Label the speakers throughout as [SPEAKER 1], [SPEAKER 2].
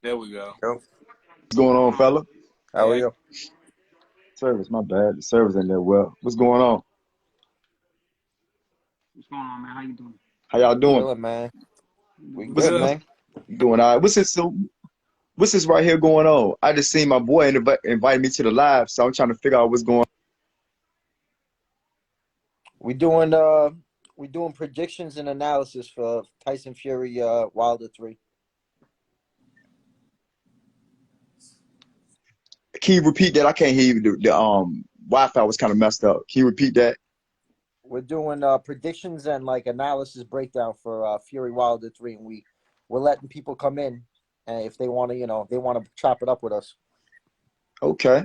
[SPEAKER 1] There we go.
[SPEAKER 2] Yo,
[SPEAKER 3] What's going on, fella?
[SPEAKER 2] how
[SPEAKER 1] Hey,
[SPEAKER 2] are you?
[SPEAKER 3] Service, my bad. The service ain't that well. What's going on?
[SPEAKER 4] What's going on, man? How you doing?
[SPEAKER 3] How y'all doing?
[SPEAKER 2] Chilling, man. We
[SPEAKER 4] Doing
[SPEAKER 3] What's
[SPEAKER 2] good,
[SPEAKER 4] good.
[SPEAKER 1] good.
[SPEAKER 2] man.
[SPEAKER 3] doing all right? What's this right here going on? I just seen my boy invited me to the live, so I'm trying to figure out what's going on.
[SPEAKER 2] We doing we doing predictions and analysis for Tyson Fury Wilder 3.
[SPEAKER 3] Can you repeat that? I can't hear you. The Wi-Fi was kind of messed up. Can you repeat that?
[SPEAKER 2] We're doing predictions and like analysis breakdown for Fury Wilder 3, and we're letting people come in, and if they want to, they want to chop it up with us.
[SPEAKER 3] Okay,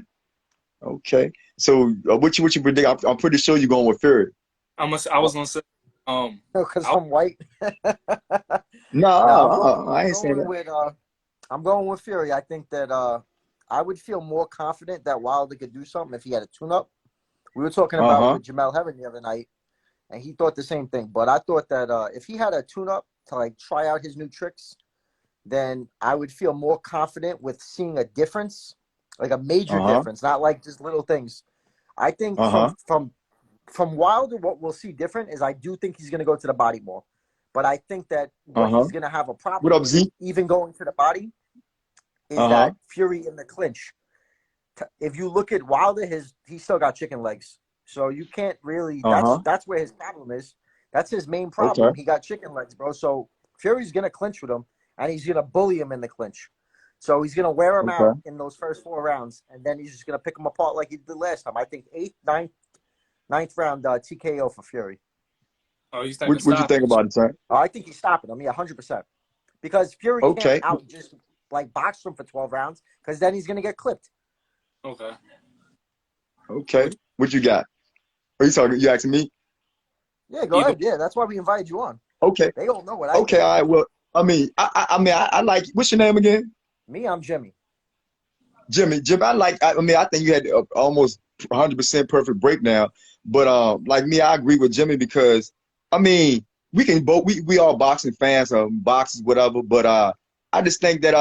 [SPEAKER 3] okay. So what you predict? I'm pretty sure you're going with Fury.
[SPEAKER 1] I was gonna say,
[SPEAKER 2] Because
[SPEAKER 1] I,
[SPEAKER 2] I'm white.
[SPEAKER 3] No,
[SPEAKER 2] No,
[SPEAKER 3] I ain't saying that.
[SPEAKER 2] I'm going with Fury. I think that I would feel more confident that Wilder could do something if he had a tune-up. We were talking about
[SPEAKER 3] Uh-huh.
[SPEAKER 2] with Jamel Herring the other night, and he thought the same thing. But I thought that if he had a tune-up to like try out his new tricks, then I would feel more confident with seeing a difference, like a major
[SPEAKER 3] Uh-huh.
[SPEAKER 2] difference, not like just little things. I think from
[SPEAKER 3] Uh-huh.
[SPEAKER 2] from from Wilder, what we'll see different is I do think he's going to go to the body more. But I think that what
[SPEAKER 3] Uh-huh.
[SPEAKER 2] he's going to have a
[SPEAKER 3] What
[SPEAKER 2] problem
[SPEAKER 3] up,
[SPEAKER 2] with,
[SPEAKER 3] Z?
[SPEAKER 2] even going to the body, is
[SPEAKER 3] Uh-huh.
[SPEAKER 2] that Fury in the clinch. If you look at Wilder, he still got chicken legs. So you can't really.
[SPEAKER 3] Uh-huh.
[SPEAKER 2] That's where his problem is. That's his main
[SPEAKER 3] Okay.
[SPEAKER 2] problem. He got chicken legs, bro. So Fury's gonna clinch with him, and he's gonna bully him in the clinch. So he's gonna wear him out
[SPEAKER 3] Okay.
[SPEAKER 2] in those first 4 rounds, and then he's just gonna pick him apart like he did last time. I think eighth, ninth round TKO for Fury.
[SPEAKER 1] oh, he's taking a
[SPEAKER 3] What you think
[SPEAKER 1] stoppage.
[SPEAKER 3] about it, son?
[SPEAKER 2] I think he's stopping him. Yeah, 100%. Because Fury can't
[SPEAKER 3] Okay.
[SPEAKER 2] out just like box him for 12 rounds, because then he's gonna get clipped.
[SPEAKER 1] Okay.
[SPEAKER 3] Okay.
[SPEAKER 1] What,
[SPEAKER 3] What you got? Are you talking? You asking me?
[SPEAKER 2] Yeah, go
[SPEAKER 1] either
[SPEAKER 2] ahead. Yeah, that's why we invited you on.
[SPEAKER 3] Okay.
[SPEAKER 2] They don't know what I
[SPEAKER 3] Okay.
[SPEAKER 2] think.
[SPEAKER 3] All right. Well, I like. What's your name again?
[SPEAKER 2] Me, I'm Jimmy.
[SPEAKER 3] Jimmy. Jimmy. I think you had almost 100% perfect breakdown. But like me, I agree with Jimmy because I mean, we can both. We all boxing fans, boxers, whatever. But I just think that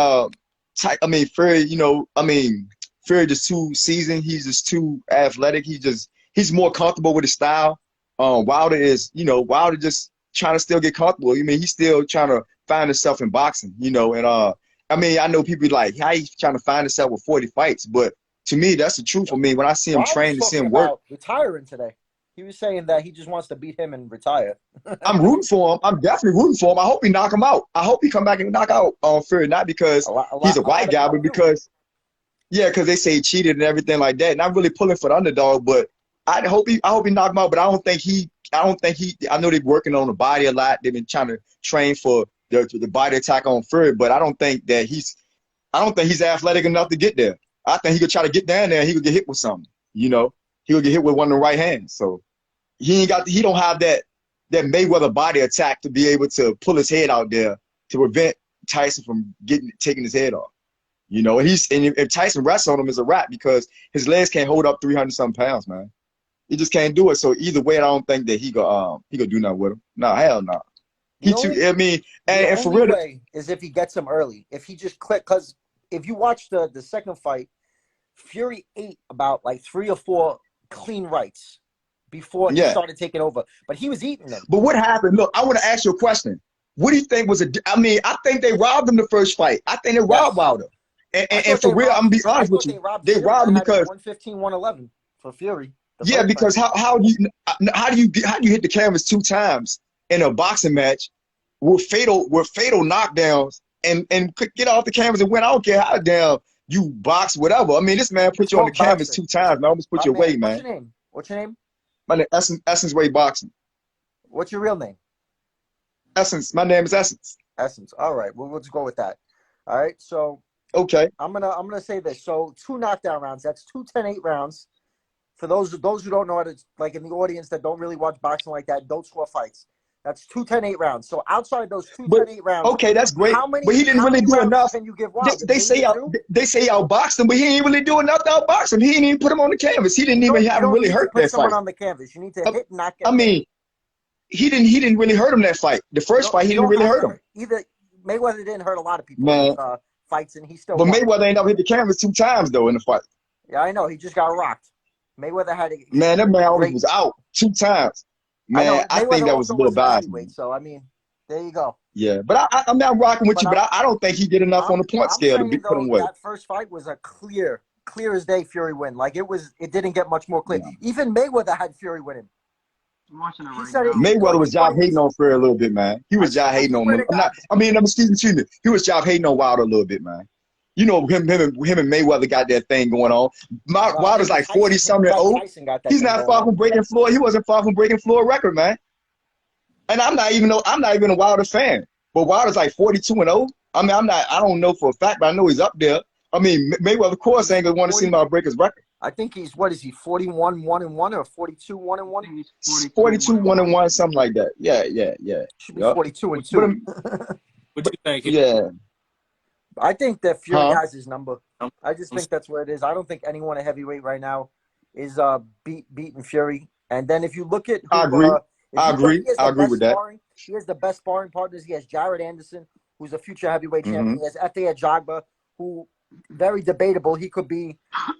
[SPEAKER 3] Fury. Fury just too seasoned. He's just too athletic. He's more comfortable with his style. Wilder is, Wilder just trying to still get comfortable. I mean, he's still trying to find himself in boxing, and I know people like how he's trying to find himself with 40 fights, but to me, that's the truth for me. When I see him
[SPEAKER 2] Wilder's
[SPEAKER 3] train and see
[SPEAKER 2] talking
[SPEAKER 3] him work,
[SPEAKER 2] about retiring today. He was saying that he just wants to beat him and retire.
[SPEAKER 3] I'm rooting for him. I'm definitely rooting for him. I hope he knock him out. I hope he come back and knock out Fury, not because
[SPEAKER 2] A lot, a
[SPEAKER 3] he's
[SPEAKER 2] lot,
[SPEAKER 3] a
[SPEAKER 2] a lot
[SPEAKER 3] white
[SPEAKER 2] of
[SPEAKER 3] guy,
[SPEAKER 2] people
[SPEAKER 3] but
[SPEAKER 2] do.
[SPEAKER 3] because yeah, because they say he cheated and everything like that. And I'm really pulling for the underdog, but I hope he knock him out. But I know they're working on the body a lot. They've been trying to train for the body attack on Fury, but I don't think he's athletic enough to get there. I think he could try to get down there and he could get hit with something. He could get hit with one of the right hands. So he don't have that Mayweather body attack to be able to pull his head out there to prevent Tyson from taking his head off. And if Tyson rests on him, it's a wrap because his legs can't hold up 300 something pounds, man. He just can't do it. So either way, I don't think that he gonna do nothing with him. No, hell no.
[SPEAKER 2] The
[SPEAKER 3] He too.
[SPEAKER 2] only
[SPEAKER 3] I mean,
[SPEAKER 2] the
[SPEAKER 3] and for
[SPEAKER 2] only
[SPEAKER 3] real,
[SPEAKER 2] way is if he gets him early. If he just click, because if you watch the second fight, Fury ate about like 3 or 4 clean rights before he
[SPEAKER 3] yeah.
[SPEAKER 2] started taking over, but he was eating them.
[SPEAKER 3] But what happened? Look, I want to ask you a question. What do you think was I mean, I think they robbed him the first fight. I think they robbed
[SPEAKER 2] Yes,
[SPEAKER 3] Wilder. And for real, I'm gonna be
[SPEAKER 2] I
[SPEAKER 3] honest with
[SPEAKER 2] thought
[SPEAKER 3] you.
[SPEAKER 2] they robbed
[SPEAKER 3] They
[SPEAKER 2] Fury.
[SPEAKER 3] robbed
[SPEAKER 2] I
[SPEAKER 3] him
[SPEAKER 2] had him
[SPEAKER 3] because
[SPEAKER 2] 115, 111 for Fury the
[SPEAKER 3] yeah,
[SPEAKER 2] first fight.
[SPEAKER 3] because how do you hit the canvas 2 times in a boxing match with fatal knockdowns and could get off the canvas and win? I don't care how down you box, whatever. I mean, this man put
[SPEAKER 2] It's
[SPEAKER 3] you on the
[SPEAKER 2] called
[SPEAKER 3] canvas
[SPEAKER 2] boxing.
[SPEAKER 3] 2 times, man. Almost put
[SPEAKER 2] My
[SPEAKER 3] you
[SPEAKER 2] man,
[SPEAKER 3] away,
[SPEAKER 2] what's
[SPEAKER 3] man.
[SPEAKER 2] your name? What's your name?
[SPEAKER 3] My name Essence Way Boxing.
[SPEAKER 2] What's your real name?
[SPEAKER 3] Essence. My name is Essence.
[SPEAKER 2] Essence. All right, we'll just go with that. All right, so
[SPEAKER 3] Okay.
[SPEAKER 2] I'm gonna say this. So 2 knockdown rounds. That's 2 10-8 rounds. For those who don't know it, like in the audience that don't really watch boxing like that, don't score fights. That's 2 10-8 rounds. So outside those two
[SPEAKER 3] But
[SPEAKER 2] ten eight rounds,
[SPEAKER 3] okay, that's great.
[SPEAKER 2] how
[SPEAKER 3] But
[SPEAKER 2] many
[SPEAKER 3] he didn't
[SPEAKER 2] how
[SPEAKER 3] really
[SPEAKER 2] many
[SPEAKER 3] do
[SPEAKER 2] rounds
[SPEAKER 3] enough.
[SPEAKER 2] can you give
[SPEAKER 3] They,
[SPEAKER 2] Wilder?
[SPEAKER 3] they
[SPEAKER 2] Maybe
[SPEAKER 3] say
[SPEAKER 2] a
[SPEAKER 3] out
[SPEAKER 2] two.
[SPEAKER 3] they say outboxed him, but he ain't really do enough to outbox him. He didn't even put him on the canvas. He didn't even
[SPEAKER 2] You
[SPEAKER 3] have him
[SPEAKER 2] don't
[SPEAKER 3] really
[SPEAKER 2] need to
[SPEAKER 3] hurt
[SPEAKER 2] put
[SPEAKER 3] that
[SPEAKER 2] someone
[SPEAKER 3] fight.
[SPEAKER 2] on the canvas. You need to
[SPEAKER 3] I,
[SPEAKER 2] hit and not
[SPEAKER 3] I
[SPEAKER 2] get hit.
[SPEAKER 3] mean, he didn't really hurt him that fight. The
[SPEAKER 2] You
[SPEAKER 3] first
[SPEAKER 2] don't
[SPEAKER 3] fight, he
[SPEAKER 2] you
[SPEAKER 3] didn't
[SPEAKER 2] don't
[SPEAKER 3] really
[SPEAKER 2] have
[SPEAKER 3] hurt
[SPEAKER 2] to
[SPEAKER 3] him.
[SPEAKER 2] hurt either. Mayweather didn't hurt a lot of people.
[SPEAKER 3] Man,
[SPEAKER 2] fights, and he still
[SPEAKER 3] But
[SPEAKER 2] won.
[SPEAKER 3] Mayweather ain't never hit the canvas 2 times though in the fight.
[SPEAKER 2] Yeah, I know. He just got rocked. Mayweather had a
[SPEAKER 3] Man, that man always
[SPEAKER 2] great.
[SPEAKER 3] was out 2 times.
[SPEAKER 2] I know
[SPEAKER 3] Man, I think
[SPEAKER 2] Mayweather
[SPEAKER 3] that was a
[SPEAKER 2] also
[SPEAKER 3] little
[SPEAKER 2] wasn't a
[SPEAKER 3] biased,
[SPEAKER 2] heavyweight,
[SPEAKER 3] man.
[SPEAKER 2] so I mean, there you go.
[SPEAKER 3] Yeah, but I'm not rocking with
[SPEAKER 2] But
[SPEAKER 3] you, but I don't think he did enough on the point
[SPEAKER 2] I'm
[SPEAKER 3] scale to
[SPEAKER 2] saying
[SPEAKER 3] put him
[SPEAKER 2] though
[SPEAKER 3] away.
[SPEAKER 2] that first fight was a clear as day Fury win. Like it didn't get much more clear.
[SPEAKER 3] Yeah.
[SPEAKER 2] Even Mayweather had Fury winning.
[SPEAKER 4] I'm watching it
[SPEAKER 2] He
[SPEAKER 4] right
[SPEAKER 2] said it.
[SPEAKER 4] now.
[SPEAKER 2] He
[SPEAKER 3] Mayweather
[SPEAKER 2] thought
[SPEAKER 3] was
[SPEAKER 2] he
[SPEAKER 3] job
[SPEAKER 2] thought he
[SPEAKER 3] hating on Fury a little bit, man. He was job hating on
[SPEAKER 2] swear
[SPEAKER 3] him.
[SPEAKER 2] to God.
[SPEAKER 3] Excuse me. He was job hating on Wilder a little bit, man. You know, him and Mayweather got that thing going on. Wilder's like 40 something old.
[SPEAKER 2] Tyson got that
[SPEAKER 3] He's
[SPEAKER 2] thing
[SPEAKER 3] not
[SPEAKER 2] going
[SPEAKER 3] far
[SPEAKER 2] on.
[SPEAKER 3] from breaking floor. He wasn't far from breaking floor record, man. And I'm not even a Wilder fan. But Wilder's like 42-0. I mean, I don't know for a fact, but I know he's up there. I mean, Mayweather, of course, ain't gonna want to see him break his record.
[SPEAKER 2] I think he's, what is he, 41-1-1 or 42-1-1?
[SPEAKER 4] I think he's
[SPEAKER 3] 42 1-1, something like that. Yeah.
[SPEAKER 2] Should be
[SPEAKER 3] Yep.
[SPEAKER 2] 42-2.
[SPEAKER 1] What you think?
[SPEAKER 3] Yeah.
[SPEAKER 2] I think that Fury
[SPEAKER 3] Huh?
[SPEAKER 2] has his number. I just think that's where it is. I don't think anyone at heavyweight right now is beating Fury. And then if you look at who,
[SPEAKER 3] I agree. I agree with that.
[SPEAKER 2] Sparring, he has the best sparring partners. He has Jared Anderson, who's a future heavyweight
[SPEAKER 3] Mm-hmm.
[SPEAKER 2] champion. He has Efe Ajagba, who very debatable. He could be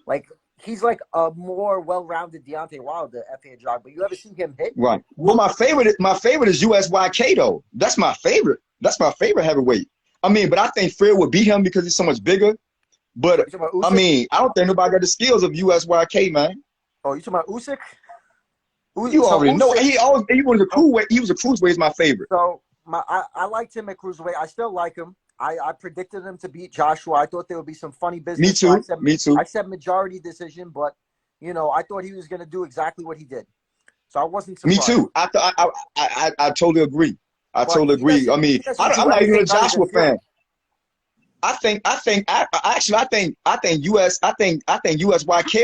[SPEAKER 2] like he's like a more well-rounded Deontay Wilder, Efe Ajagba. You ever see him hit?
[SPEAKER 3] Right. Well, my favorite is USYK though. That's my favorite. That's my favorite heavyweight. I mean, but I think Fury would beat him because he's so much bigger. But I mean, I don't think nobody got the skills of USYK, man.
[SPEAKER 2] Oh, you talking about Usyk?
[SPEAKER 3] You already know. He was a cruiserweight. He was a cruiserweight. Is my favorite.
[SPEAKER 2] So I liked him at cruiserweight. I still like him. I predicted him to beat Joshua. I thought there would be some funny business.
[SPEAKER 3] Me too.
[SPEAKER 2] So
[SPEAKER 3] Me too.
[SPEAKER 2] I said majority decision, but you know, I thought he was going to do exactly what he did. So I wasn't surprised.
[SPEAKER 3] Me too. I totally agree. I totally agree. I mean, I'm not even a Joshua fan. I think USYK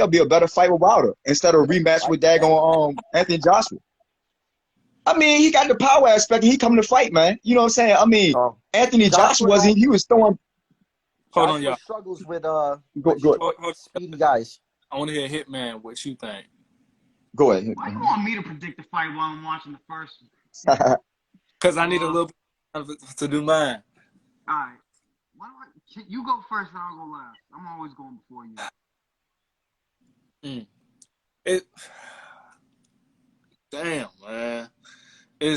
[SPEAKER 3] will be a better fight with Wilder instead of a rematch with daggone Anthony Joshua. I mean, he got the power aspect and he coming to fight, man. You know what I'm saying? I mean, Anthony Joshua he was throwing.
[SPEAKER 1] Hold on, y'all.
[SPEAKER 2] Struggles with speedy guys.
[SPEAKER 1] I want to hear Hitman. What you think?
[SPEAKER 3] Go ahead.
[SPEAKER 4] Why you want me to predict the fight while I'm watching the first?
[SPEAKER 1] Because I need a little bit to do mine.
[SPEAKER 4] All right. You go first, and I'll go last. I'm always going before you.
[SPEAKER 1] Damn, man. I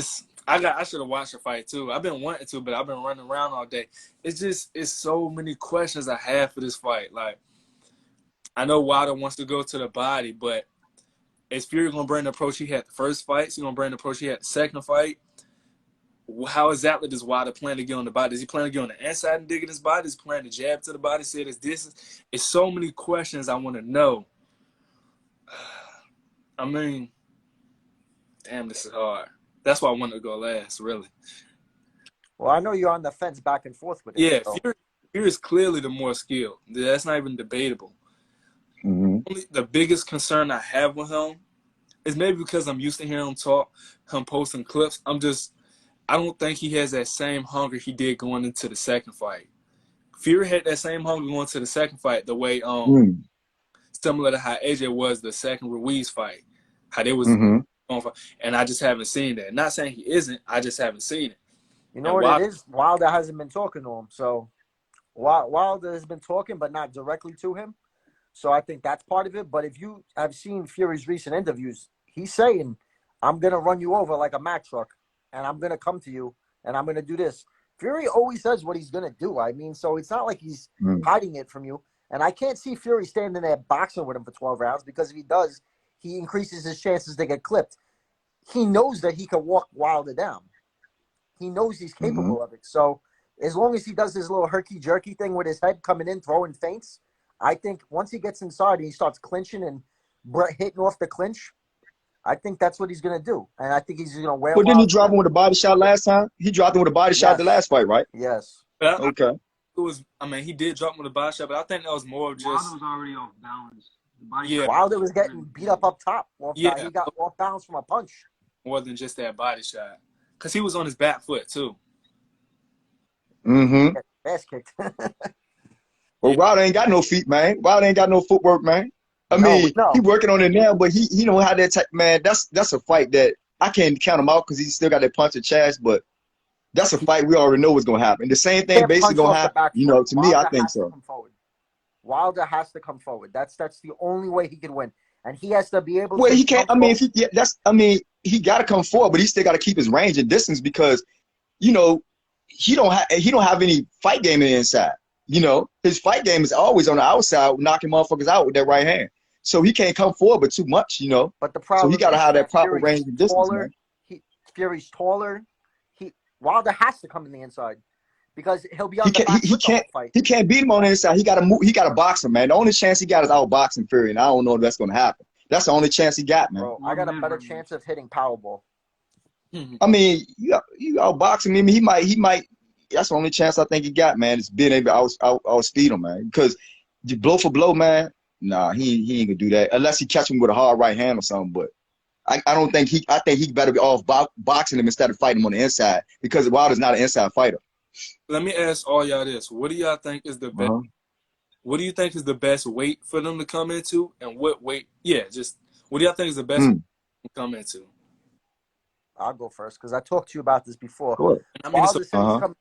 [SPEAKER 1] should have watched the fight too. I've been wanting to, but I've been running around all day. It's so many questions I have for this fight. Like, I know Wilder wants to go to the body, but is Fury gonna bring the approach he had the first fight? Is he gonna bring the approach he had the second fight? How exactly does Wilder plan to get on the body? Does he plan to get on the inside and dig in his body? Does he plan to jab to the body, say this distance? It's so many questions I want to know. I mean, damn, this is hard. That's why I wanted to go last, really.
[SPEAKER 2] Well, I know you're on the fence back and forth with it.
[SPEAKER 1] Yeah,
[SPEAKER 2] so.
[SPEAKER 1] Fury is clearly the more skilled. That's not even debatable.
[SPEAKER 3] Mm-hmm.
[SPEAKER 1] Only the biggest concern I have with him is maybe because I'm used to hearing him talk, him posting clips. I don't think he has that same hunger he did going into the second fight. Fury had that same hunger going to the second fight, the way similar to how AJ was the second Ruiz fight, how they was going for, and I just haven't seen that. Not saying he isn't, I just haven't seen it.
[SPEAKER 2] You know what it is? Wilder hasn't been talking to him, so Wilder has been talking, but not directly to him. So I think that's part of it. But if you have seen Fury's recent interviews, he's saying, "I'm gonna run you over like a Mack truck, and I'm gonna come to you, and I'm gonna do this." Fury always says what he's gonna do. I mean, so it's not like he's hiding it from you. And I can't see Fury standing there boxing with him for 12 rounds, because if he does, he increases his chances to get clipped. He knows that he can walk Wilder down. He knows he's capable of it. So as long as he does his little herky-jerky thing with his head coming in, throwing feints, I think once he gets inside and he starts clinching and hitting off the clinch, I think that's what he's going to do. And I think he's going to wear.
[SPEAKER 3] But didn't he drop him with a body shot last time? He dropped him with a body shot the last fight, right?
[SPEAKER 2] Yes.
[SPEAKER 3] Okay.
[SPEAKER 1] He did drop him with a body shot, but I think that was more of just.
[SPEAKER 4] Wilder was already off balance.
[SPEAKER 2] Wilder was getting beat up top. He got off balance from a punch.
[SPEAKER 1] More than just that body shot. Because he was on his back foot, too.
[SPEAKER 3] Mm-hmm.
[SPEAKER 2] Ass kicked.
[SPEAKER 3] Well, Wilder ain't got no feet, man. Wilder ain't got no footwork, man. I mean, he working on it now, but he know how that type, man. That's a fight that I can't count him out because he still got that punch of chest. But That's a fight we already know what's gonna happen. The same thing
[SPEAKER 2] Can't
[SPEAKER 3] basically
[SPEAKER 2] punch
[SPEAKER 3] gonna
[SPEAKER 2] off the
[SPEAKER 3] happen.
[SPEAKER 2] back
[SPEAKER 3] You
[SPEAKER 2] foot.
[SPEAKER 3] know, to me, I
[SPEAKER 2] Wilder
[SPEAKER 3] think
[SPEAKER 2] has to
[SPEAKER 3] so.
[SPEAKER 2] come forward. Wilder has to come forward. That's the only way he can win, and he has to be able
[SPEAKER 3] Well,
[SPEAKER 2] to
[SPEAKER 3] he can't.
[SPEAKER 2] come
[SPEAKER 3] I mean, if
[SPEAKER 2] forward.
[SPEAKER 3] he, yeah, that's. I mean, he got to come forward, but he still got to keep his range and distance because you know he don't have any fight game in the inside. You know, his fight game is always on the outside, knocking motherfuckers out with that right hand. So he can't come forward, but too much. You know,
[SPEAKER 2] But the
[SPEAKER 3] so he
[SPEAKER 2] problem
[SPEAKER 3] got to
[SPEAKER 2] is
[SPEAKER 3] have that
[SPEAKER 2] that
[SPEAKER 3] proper range and distance, man.
[SPEAKER 2] Fury's taller. Wilder has to come in the inside because he'll be
[SPEAKER 3] He
[SPEAKER 2] on the
[SPEAKER 3] can't.
[SPEAKER 2] back foot the whole fight.
[SPEAKER 3] He can't beat him on the inside. He got to move. He got to box him, man. The only chance he got is outboxing Fury, and I don't know if that's gonna happen. That's the only chance he got, man.
[SPEAKER 2] Bro, I got a better chance of hitting Powerball.
[SPEAKER 3] I mean, you outboxing him. He might. That's the only chance I think he got, man. Is being able to outspeed him, man. Because blow for blow, man. Nah, he ain't gonna do that unless he catch him with a hard right hand or something. But I don't think he. I think he better be off boxing him instead of fighting him on the inside because Wilder's not an inside fighter.
[SPEAKER 1] Let me ask all y'all this: what do y'all think is the best? What do you think is the best weight for them to come into, and what weight? Yeah, just what do y'all think is the best weight to come into?
[SPEAKER 2] I'll go first because I talked to you about this before.
[SPEAKER 3] Go ahead.
[SPEAKER 1] I mean,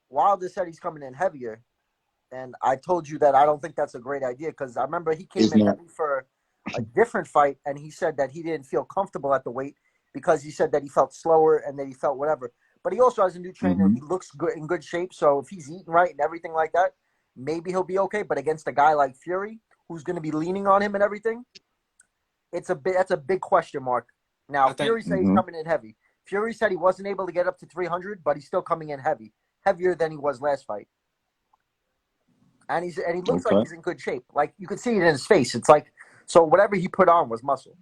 [SPEAKER 2] Wilder said he's coming in heavier, and I told you that I don't think that's a great idea because I remember he came in heavy for a different fight, and he said that he didn't feel comfortable at the weight because he said that he felt slower and that he felt whatever. But he also has a new trainer. He looks good in good shape, so if he's eating right and everything like that, maybe he'll be okay. But against a guy like Fury, who's going to be leaning on him and everything, that's a big question mark. Now, Fury said he's coming in heavy. Fury said he wasn't able to get up to 300, but he's still coming in heavy, heavier than he was last fight. And he looks like he's in good shape. Like you could see it in his face. It's like so whatever he put on was muscle.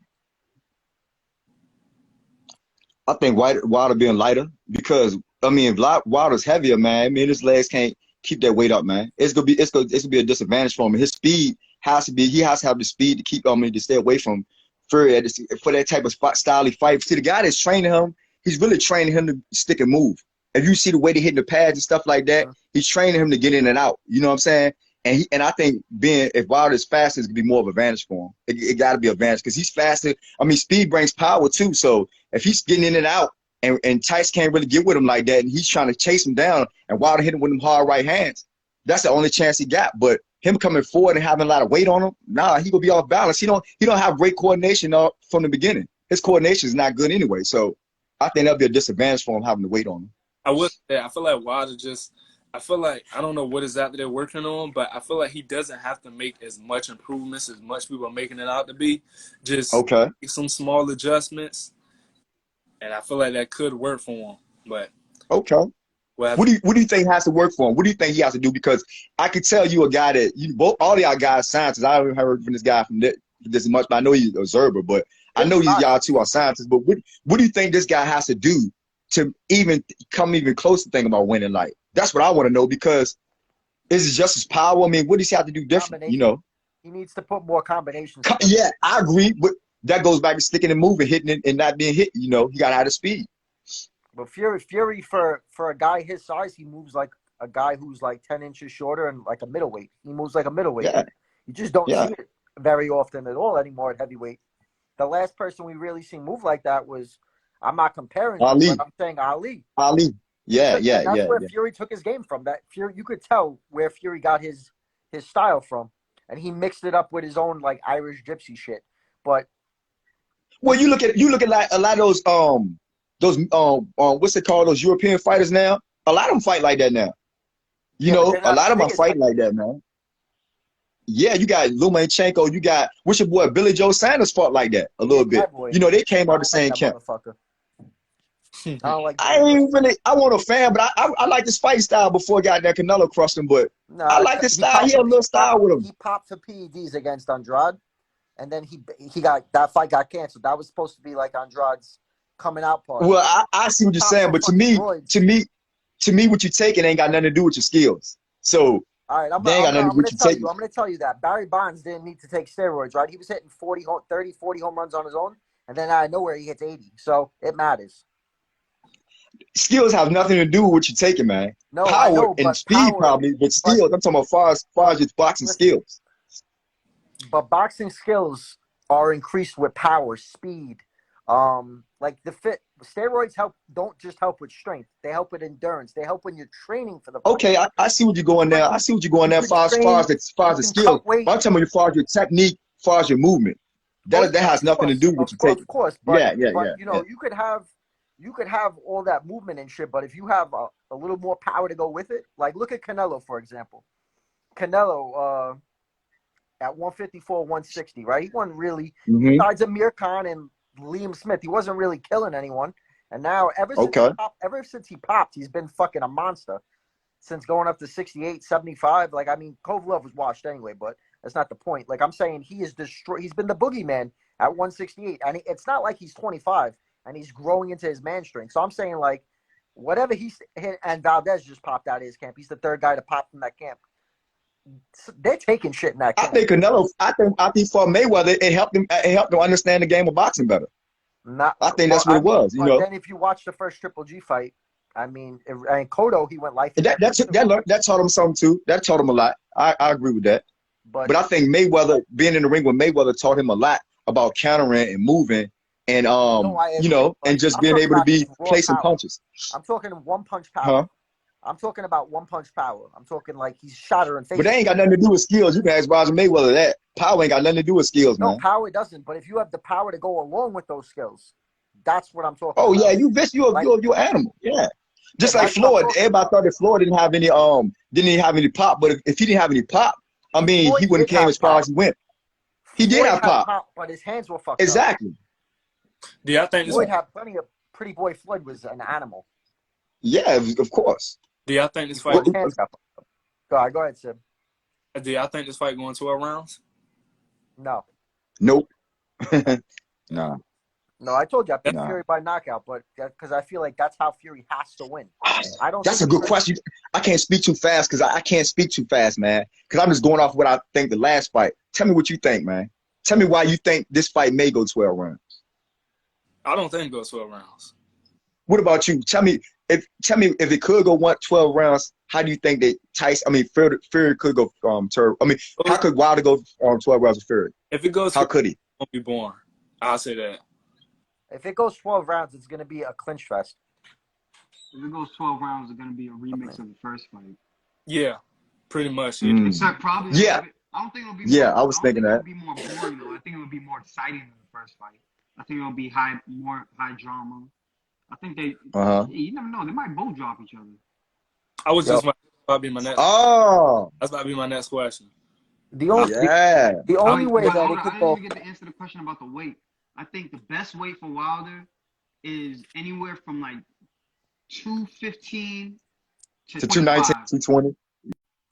[SPEAKER 3] I think Wilder being lighter because I mean Wilder's heavier, man. I mean his legs can't keep that weight up, man. It's gonna be a disadvantage for him. His speed has to be. He has to have the speed to keep. I mean to stay away from Fury for that type of style fight. See the guy that's training him, he's really training him to stick and move. If you see the way they hit the pads and stuff like that, he's training him to get in and out. You know what I'm saying? And I think if Wilder's faster, it's gonna be more of an advantage for him. It got to be an advantage because he's faster. I mean, speed brings power too. So if he's getting in and out, and Tyson can't really get with him like that, and he's trying to chase him down, and Wilder hit him with them hard right hands, that's the only chance he got. But him coming forward and having a lot of weight on him, nah, he gonna be off balance. He don't have great coordination from the beginning. His coordination is not good anyway. So I think that'll be a disadvantage for him having the weight on him.
[SPEAKER 1] I would say I feel like Wilder I feel like I don't know what exactly they're working on, but I feel like he doesn't have to make as much improvements as much people are making it out to be. Just make some small adjustments, and I feel like that could work for him. But
[SPEAKER 3] what do you think has to work for him? What do you think he has to do? Because I could tell you a guy that all y'all guys scientists. I haven't heard from this guy from this much, but I know he's an observer. But I know y'all two are scientists. But what do you think this guy has to do to even come even close to thinking about winning? Like that's what I want to know because is it just his power? I mean, what does he have to do different? You know,
[SPEAKER 2] he needs to put more combinations.
[SPEAKER 3] Yeah, I agree, but that goes back to sticking and moving, hitting it, and not being hit. You know, he got to have the speed.
[SPEAKER 2] But Fury for a guy his size, he moves like a guy who's like 10 inches shorter and like a middleweight. He moves like a middleweight.
[SPEAKER 3] Yeah.
[SPEAKER 2] You just don't see it very often at all anymore at heavyweight. The last person we really seen move like that was. I'm not comparing
[SPEAKER 3] Ali.
[SPEAKER 2] him, but I'm saying Ali.
[SPEAKER 3] Yeah.
[SPEAKER 2] That's where Fury took his game from. That Fury, you could tell where Fury got his style from, and he mixed it up with his own like Irish gypsy shit. But
[SPEAKER 3] you look at like a lot of those what's it called? Those European fighters now. A lot of them fight like that now. You know, a lot of them are fighting like that, man. Yeah, you got Lomachenko. You got what's your boy Billy Joe Sanders fought like that a little bit. You know, they came out the same camp. I ain't really. I want a fan, but I like this fight style before got that Canelo crushed him. But I like this style. He had a little style with him.
[SPEAKER 2] He popped for PEDs against Andrade, and then he got that fight got canceled. That was supposed to be like Andrade's coming out party.
[SPEAKER 3] Well, I see what you're saying, but to me, what you're taking ain't got nothing to do with your skills. So.
[SPEAKER 2] All right, I'm going to tell you that Barry Bonds didn't need to take steroids, right? He was hitting 40 home runs on his own, and then out of nowhere he hits 80. So it matters.
[SPEAKER 3] Skills have nothing to do with what you're taking, man.
[SPEAKER 2] No,
[SPEAKER 3] power and speed probably, but skills. I'm talking about far as your boxing skills.
[SPEAKER 2] But boxing skills are increased with power, speed, like steroids don't just help with strength. They help with endurance. They help when you're training for the fight.
[SPEAKER 3] Okay, I see what you're going there. I see what you're going there as far as the skills. But I'm talking about as far as your technique, as far as your movement. That has nothing to do with you taking.
[SPEAKER 2] Of course, but you know,
[SPEAKER 3] yeah.
[SPEAKER 2] you could have all that movement and shit, but if you have a little more power to go with it, like look at Canelo, for example. Canelo at 154, 160, right? He wasn't really, besides Amir Khan and Liam Smith, he wasn't really killing anyone. And now, ever since he popped, he's been fucking a monster. Since going up to 68, 75. Like, I mean, Kovalev was washed anyway, but that's not the point. Like, I'm saying he is destroyed. He's been the boogeyman at 168. And it's not like he's 25 and he's growing into his man strength. So I'm saying, like, whatever he's hit, and Valdez just popped out of his camp. He's the third guy to pop from that camp. They're taking shit in that camp.
[SPEAKER 3] I think Canelo, I think for Mayweather, it helped him understand the game of boxing better. I think that's what it was. You know.
[SPEAKER 2] Then if you watch the first Triple G fight, I mean, and Cotto, he went life.
[SPEAKER 3] That taught him something too. That taught him a lot. I agree with that. But I think Mayweather, being in the ring with Mayweather, taught him a lot about countering and moving, and you know, and just being able to be placing punches.
[SPEAKER 2] I'm talking one punch power. I'm talking about one punch power. I'm talking like he's shattering faces.
[SPEAKER 3] But that ain't got nothing to do with skills. You can ask Roger Mayweather that. Power ain't got nothing to do with skills, man.
[SPEAKER 2] No, power doesn't. But if you have the power to go along with those skills, that's what I'm talking about.
[SPEAKER 3] Oh yeah, you're an animal. Yeah. Just like Floyd. Everybody thought that Floyd didn't have any pop. But if he didn't have any pop, I mean, he wouldn't have came as far as he went. He did have pop.
[SPEAKER 2] But his hands were fucked up.
[SPEAKER 3] Exactly.
[SPEAKER 1] Yeah, I think
[SPEAKER 2] Floyd had plenty of Pretty Boy Floyd was an animal.
[SPEAKER 3] Yeah, of course.
[SPEAKER 1] Do y'all think this fight?
[SPEAKER 2] Go ahead, Sib.
[SPEAKER 1] Do y'all think this fight going 12 rounds?
[SPEAKER 2] No.
[SPEAKER 3] Nope. No.
[SPEAKER 2] No, I told you I picked Fury by knockout, but because I feel like that's how Fury has to win. I don't.
[SPEAKER 3] That's a good question. I can't speak too fast because I can't speak too fast, man. Because I'm just going off what I think the last fight. Tell me what you think, man. Tell me why you think this fight may go 12 rounds.
[SPEAKER 1] I don't think it goes 12 rounds.
[SPEAKER 3] What about you? Tell me if it could go 12 rounds. How do you think that Fury could go 12? I mean, how could Wilder go 12 rounds with Fury?
[SPEAKER 1] If it goes,
[SPEAKER 3] how could he?
[SPEAKER 1] Won't be born. I'll say that.
[SPEAKER 2] If it goes 12 rounds, it's going to be a clinch fest.
[SPEAKER 4] If it goes 12 rounds, it's going to be a remix of the first fight.
[SPEAKER 1] Yeah, pretty much.
[SPEAKER 4] Except probably.
[SPEAKER 3] Yeah.
[SPEAKER 4] I don't think it'll be.
[SPEAKER 3] Yeah, I was thinking that.
[SPEAKER 4] It'll be more boring though. I think it'll be more exciting than the first fight. I think it'll be more high drama. I think they. You never know. They might both drop each other.
[SPEAKER 1] I was just about to be my next. That's about to be my next question.
[SPEAKER 2] The only way that it could go.
[SPEAKER 4] I didn't even get to answer the question about the weight. I think the best weight for Wilder is anywhere from like 215 to
[SPEAKER 3] 219, 220.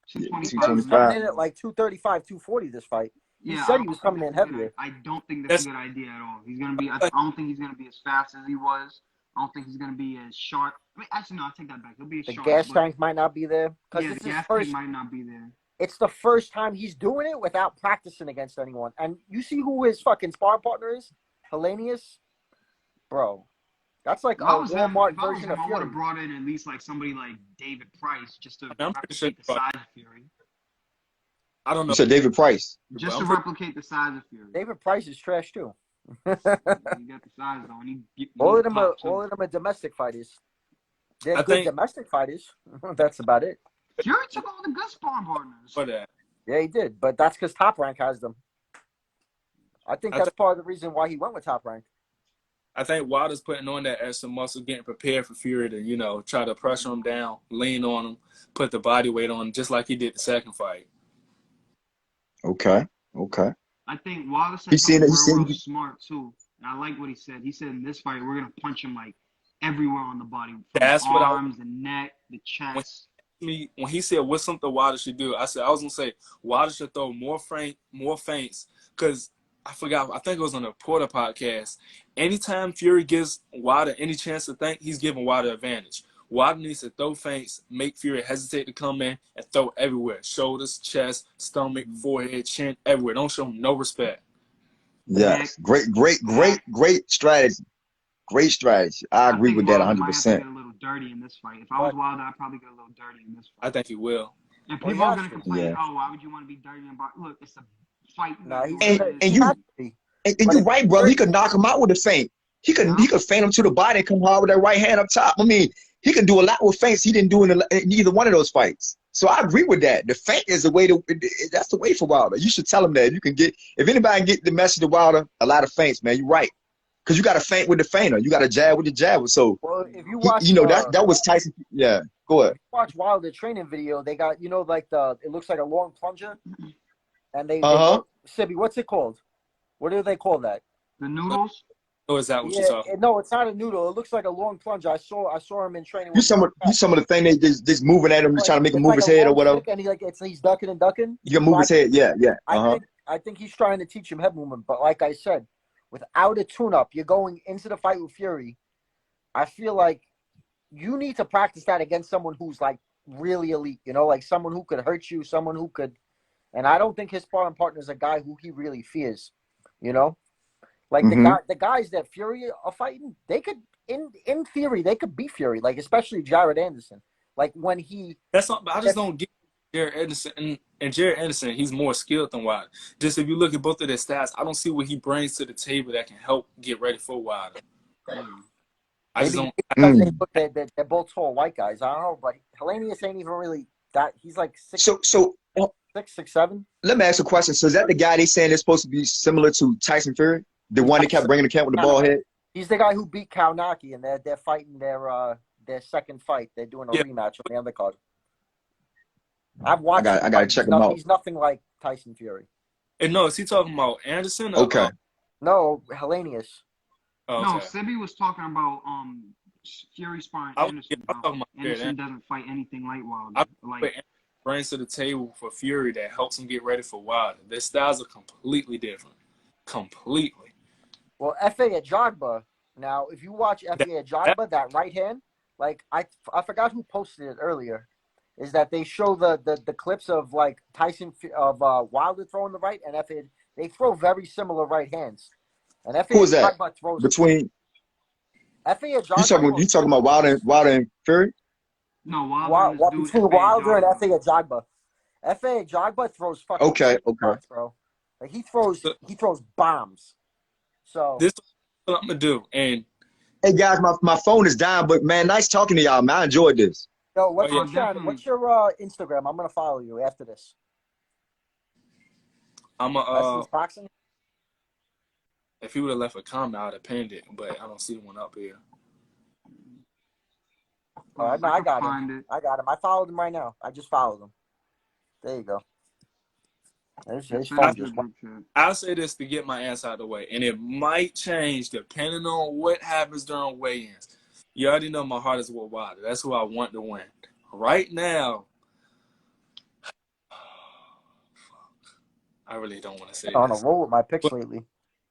[SPEAKER 2] 225. In at like 235, 240 this fight. He said he was coming in heavier.
[SPEAKER 4] I don't think that's a good idea at all. He's gonna be. I don't think he's gonna be as fast as he was. I don't think he's gonna be as sharp. I mean, actually, no, I'll take that back. He'll be as sharp.
[SPEAKER 2] The gas tank might not be there.
[SPEAKER 4] Yeah, the gas tank might not be there.
[SPEAKER 2] It's the first time he's doing it without practicing against anyone. And you see who his fucking sparring partner is? Hellenius? Bro. That's like a Walmart version of Fury.
[SPEAKER 4] I would have brought in at least like somebody like David Price just to replicate the size of Fury.
[SPEAKER 1] I don't know.
[SPEAKER 3] You said David Price.
[SPEAKER 4] Just to replicate the size of Fury.
[SPEAKER 2] David Price is trash too.
[SPEAKER 4] He got the size though. And
[SPEAKER 2] all of them are domestic fighters. They're good domestic fighters. That's about it.
[SPEAKER 4] Fury took all the good sparring partners.
[SPEAKER 1] For that.
[SPEAKER 2] Yeah, he did. But that's because Top Rank has them. I think that's part of the reason why he went with Top Rank.
[SPEAKER 1] I think Wilder's putting on that extra muscle, getting prepared for Fury to, try to pressure him down, lean on him, put the body weight on him, just like he did the second fight.
[SPEAKER 3] Okay.
[SPEAKER 4] I think Wilder said something real smart, too. And I like what he said. He said in this fight, we're going to punch him, like, everywhere on the body.
[SPEAKER 1] That's
[SPEAKER 4] what arms, the neck, the chest.
[SPEAKER 1] When he said what's something Wilder should do, I was going to say Wilder should throw more feints, because I forgot, I think it was on the Porter podcast. Anytime Fury gives Wilder any chance to think, he's giving Wilder advantage. Wilder needs to throw feints, make Fury hesitate to come in, and throw everywhere. Shoulders, chest, stomach, forehead, chin, everywhere. Don't show him no respect.
[SPEAKER 3] Yes. Great strategy. Great strategy. I agree with that 100%.
[SPEAKER 4] Might have to get a little dirty in this fight. If I was Wilder, I'd probably get a little dirty in this fight.
[SPEAKER 1] I think he will.
[SPEAKER 4] And people are going to complain, why would you want to be dirty in boxing? Look, it's a fight.
[SPEAKER 3] And you're right, bro. He could knock him out with a feint. He could feint him to the body and come hard with that right hand up top. I mean, he can do a lot with feints he didn't do in either one of those fights. So I agree with that. The feint is the way that's the way for Wilder. You should tell him that. You can get, if anybody can get the message to Wilder, a lot of feints, man. You're right. Because you got to feint with the feinter. You got to jab with the jabber. So,
[SPEAKER 2] well, if you watch,
[SPEAKER 3] that was Tyson. Yeah, go ahead.
[SPEAKER 2] If you watch Wilder training video, they got, like it looks like a long plunger. And they Sibbie, what's it called? What do they call that?
[SPEAKER 4] The noodles?
[SPEAKER 1] Oh, is that what you're talking?
[SPEAKER 2] No, it's not a noodle. It looks like a long plunger. I saw him in training.
[SPEAKER 3] You some of the thing they just moving at him, trying to make him move his head or whatever.
[SPEAKER 2] And he's ducking and ducking.
[SPEAKER 3] You can move his head, yeah.
[SPEAKER 2] I think he's trying to teach him head movement. But like I said, without a tune-up, you're going into the fight with Fury. I feel like you need to practice that against someone who's like really elite. Like someone who could hurt you, someone who could. And I don't think his sparring partner is a guy who he really fears. Like the guys that Fury are fighting, they could, in theory, they could beat Fury. Like especially Jared Anderson. Like when he.
[SPEAKER 1] That's not. I just don't get Jared Anderson and Jared Anderson. He's more skilled than Wilder. Just if you look at both of their stats, I don't see what he brings to the table that can help get ready for Wilder. I just don't.
[SPEAKER 2] They're both tall white guys. I don't know, but Hellenius ain't even really that. He's like 6'6", 6'7".
[SPEAKER 3] Let me ask a question. So is that the guy they saying is supposed to be similar to Tyson Fury? The one that kept bringing the camp with the bald head?
[SPEAKER 2] He's the guy who beat Kaunaki, and they're fighting their second fight. They're doing a rematch on the undercard. I've watched.
[SPEAKER 3] I gotta check him out.
[SPEAKER 2] He's nothing like Tyson Fury.
[SPEAKER 1] And no, is he talking about Anderson?
[SPEAKER 3] Okay.
[SPEAKER 2] No, Hellenius.
[SPEAKER 1] Oh,
[SPEAKER 4] no,
[SPEAKER 1] okay.
[SPEAKER 4] Sibbie was talking about Fury sparring Anderson. Anderson doesn't fight anything like Wilder.
[SPEAKER 1] Brings to the table for Fury that helps him get ready for Wilder. Their styles are completely different. Completely.
[SPEAKER 2] Well, F.A. Ajagba, now, if you watch F.A. Ajagba, that right hand, like, I forgot who posted it earlier, is that they show the clips of, like, Wilder throwing the right, and F.A. They throw very similar right hands. And F.A.
[SPEAKER 3] Who is that?
[SPEAKER 2] Throws
[SPEAKER 3] between
[SPEAKER 2] F.A. Ajagba.
[SPEAKER 3] You talking about Wilder and Fury?
[SPEAKER 4] No, Wilder
[SPEAKER 2] between Wilder and F.A. Ajagba. F.A. Ajagba throws fucking shots, bro. Like he throws bombs. So
[SPEAKER 1] this is what I'm gonna do. And
[SPEAKER 3] hey guys, my phone is down, but man, nice talking to y'all, man. I enjoyed this.
[SPEAKER 2] Yo, what's your Instagram? I'm gonna follow you after this.
[SPEAKER 1] I'm
[SPEAKER 2] boxing.
[SPEAKER 1] If he would have left a comment, I would have pinned it, but I don't see one up here.
[SPEAKER 2] All right, no, I got him. I followed him right now. I just followed him. There you go.
[SPEAKER 1] I'll say this to get my answer out of the way, and it might change depending on what happens during weigh-ins. You already know my heart is with Wilder. That's who I want to win. Right now, I really don't want to say this.
[SPEAKER 2] I'm on a roll with my picks lately.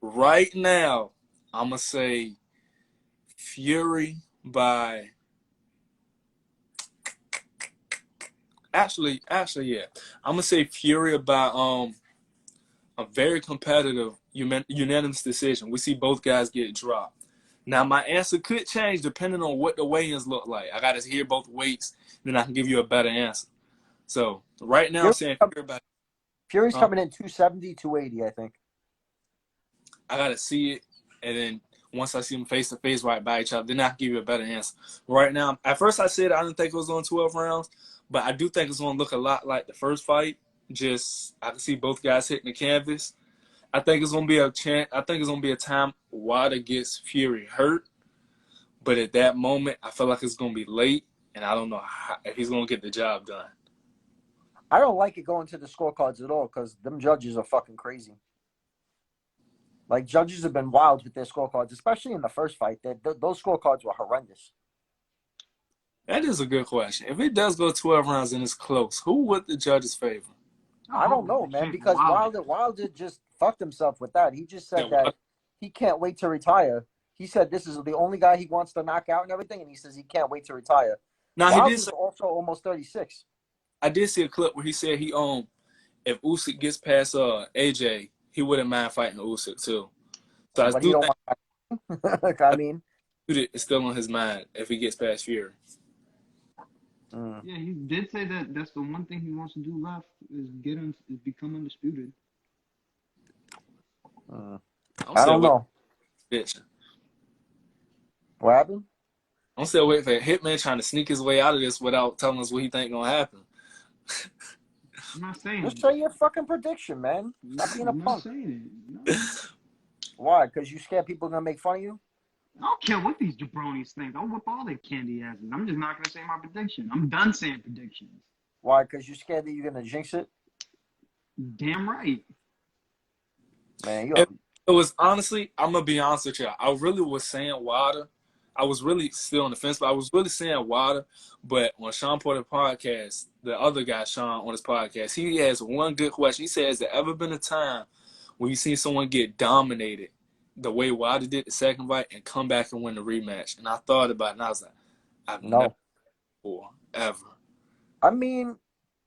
[SPEAKER 1] Right now, I'm going to say Fury by... Actually, yeah. I'm gonna say Fury by a very competitive unanimous decision. We see both guys get dropped. Now, my answer could change depending on what the weigh-ins look like. I gotta hear both weights, then I can give you a better answer. So right now, I'm saying Fury by.
[SPEAKER 2] Fury's coming in 270, 280, I think.
[SPEAKER 1] I gotta see it, and then once I see them face to face right by each other, then I can give you a better answer. Right now, at first I said I didn't think it was on 12 rounds. But I do think it's going to look a lot like the first fight. Just I can see both guys hitting the canvas. I think it's going to be a chance. I think it's going to be a time Wilder gets Fury hurt. But at that moment, I feel like it's going to be late, and I don't know if he's going to get the job done.
[SPEAKER 2] I don't like it going to the scorecards at all because them judges are fucking crazy. Like, judges have been wild with their scorecards, especially in the first fight. Those scorecards were horrendous.
[SPEAKER 1] That is a good question. If it does go 12 rounds and it's close, who would the judges favor?
[SPEAKER 2] I don't know, man, because Wilder just fucked himself with that. He just said that he can't wait to retire. He said this is the only guy he wants to knock out and everything, and he says he can't wait to retire.
[SPEAKER 1] Now,
[SPEAKER 2] Wilder's also almost 36.
[SPEAKER 1] I did see a clip where he said if Usyk gets past AJ, he wouldn't mind fighting Usyk too. So I do think
[SPEAKER 2] I mean,
[SPEAKER 1] it's still on his mind if he gets past Fury.
[SPEAKER 4] Yeah, he did say that that's the one thing he wants to do left is become undisputed.
[SPEAKER 2] I don't know. What happened?
[SPEAKER 1] I'm still waiting for Hitman trying to sneak his way out of this without telling us what he think gonna happen.
[SPEAKER 4] I'm not saying
[SPEAKER 2] Just
[SPEAKER 4] it.
[SPEAKER 2] say your fucking prediction, man. Stop being a
[SPEAKER 4] I'm not
[SPEAKER 2] punk.
[SPEAKER 4] saying it. No.
[SPEAKER 2] Why? Because you scared people are gonna make fun of you?
[SPEAKER 4] I don't care what these jabronis think. I'll whip all their candy asses. I'm just not gonna say my prediction. I'm done saying predictions.
[SPEAKER 2] Why? Because you're scared that you're gonna jinx it?
[SPEAKER 4] Damn right.
[SPEAKER 2] Man, you.
[SPEAKER 1] It was honestly, I'm gonna be honest with you. I really was saying Wilder. I was really still on the fence, but I was really saying Wilder. But on Shaun Porter podcast, the other guy, Shaun, on his podcast, he has one good question. He said, has there ever been a time when you seen someone get dominated the way Wilder did the second fight and come back and win the rematch? And I thought about it, and I was like, I've never
[SPEAKER 2] No.
[SPEAKER 1] before, ever.
[SPEAKER 2] I mean,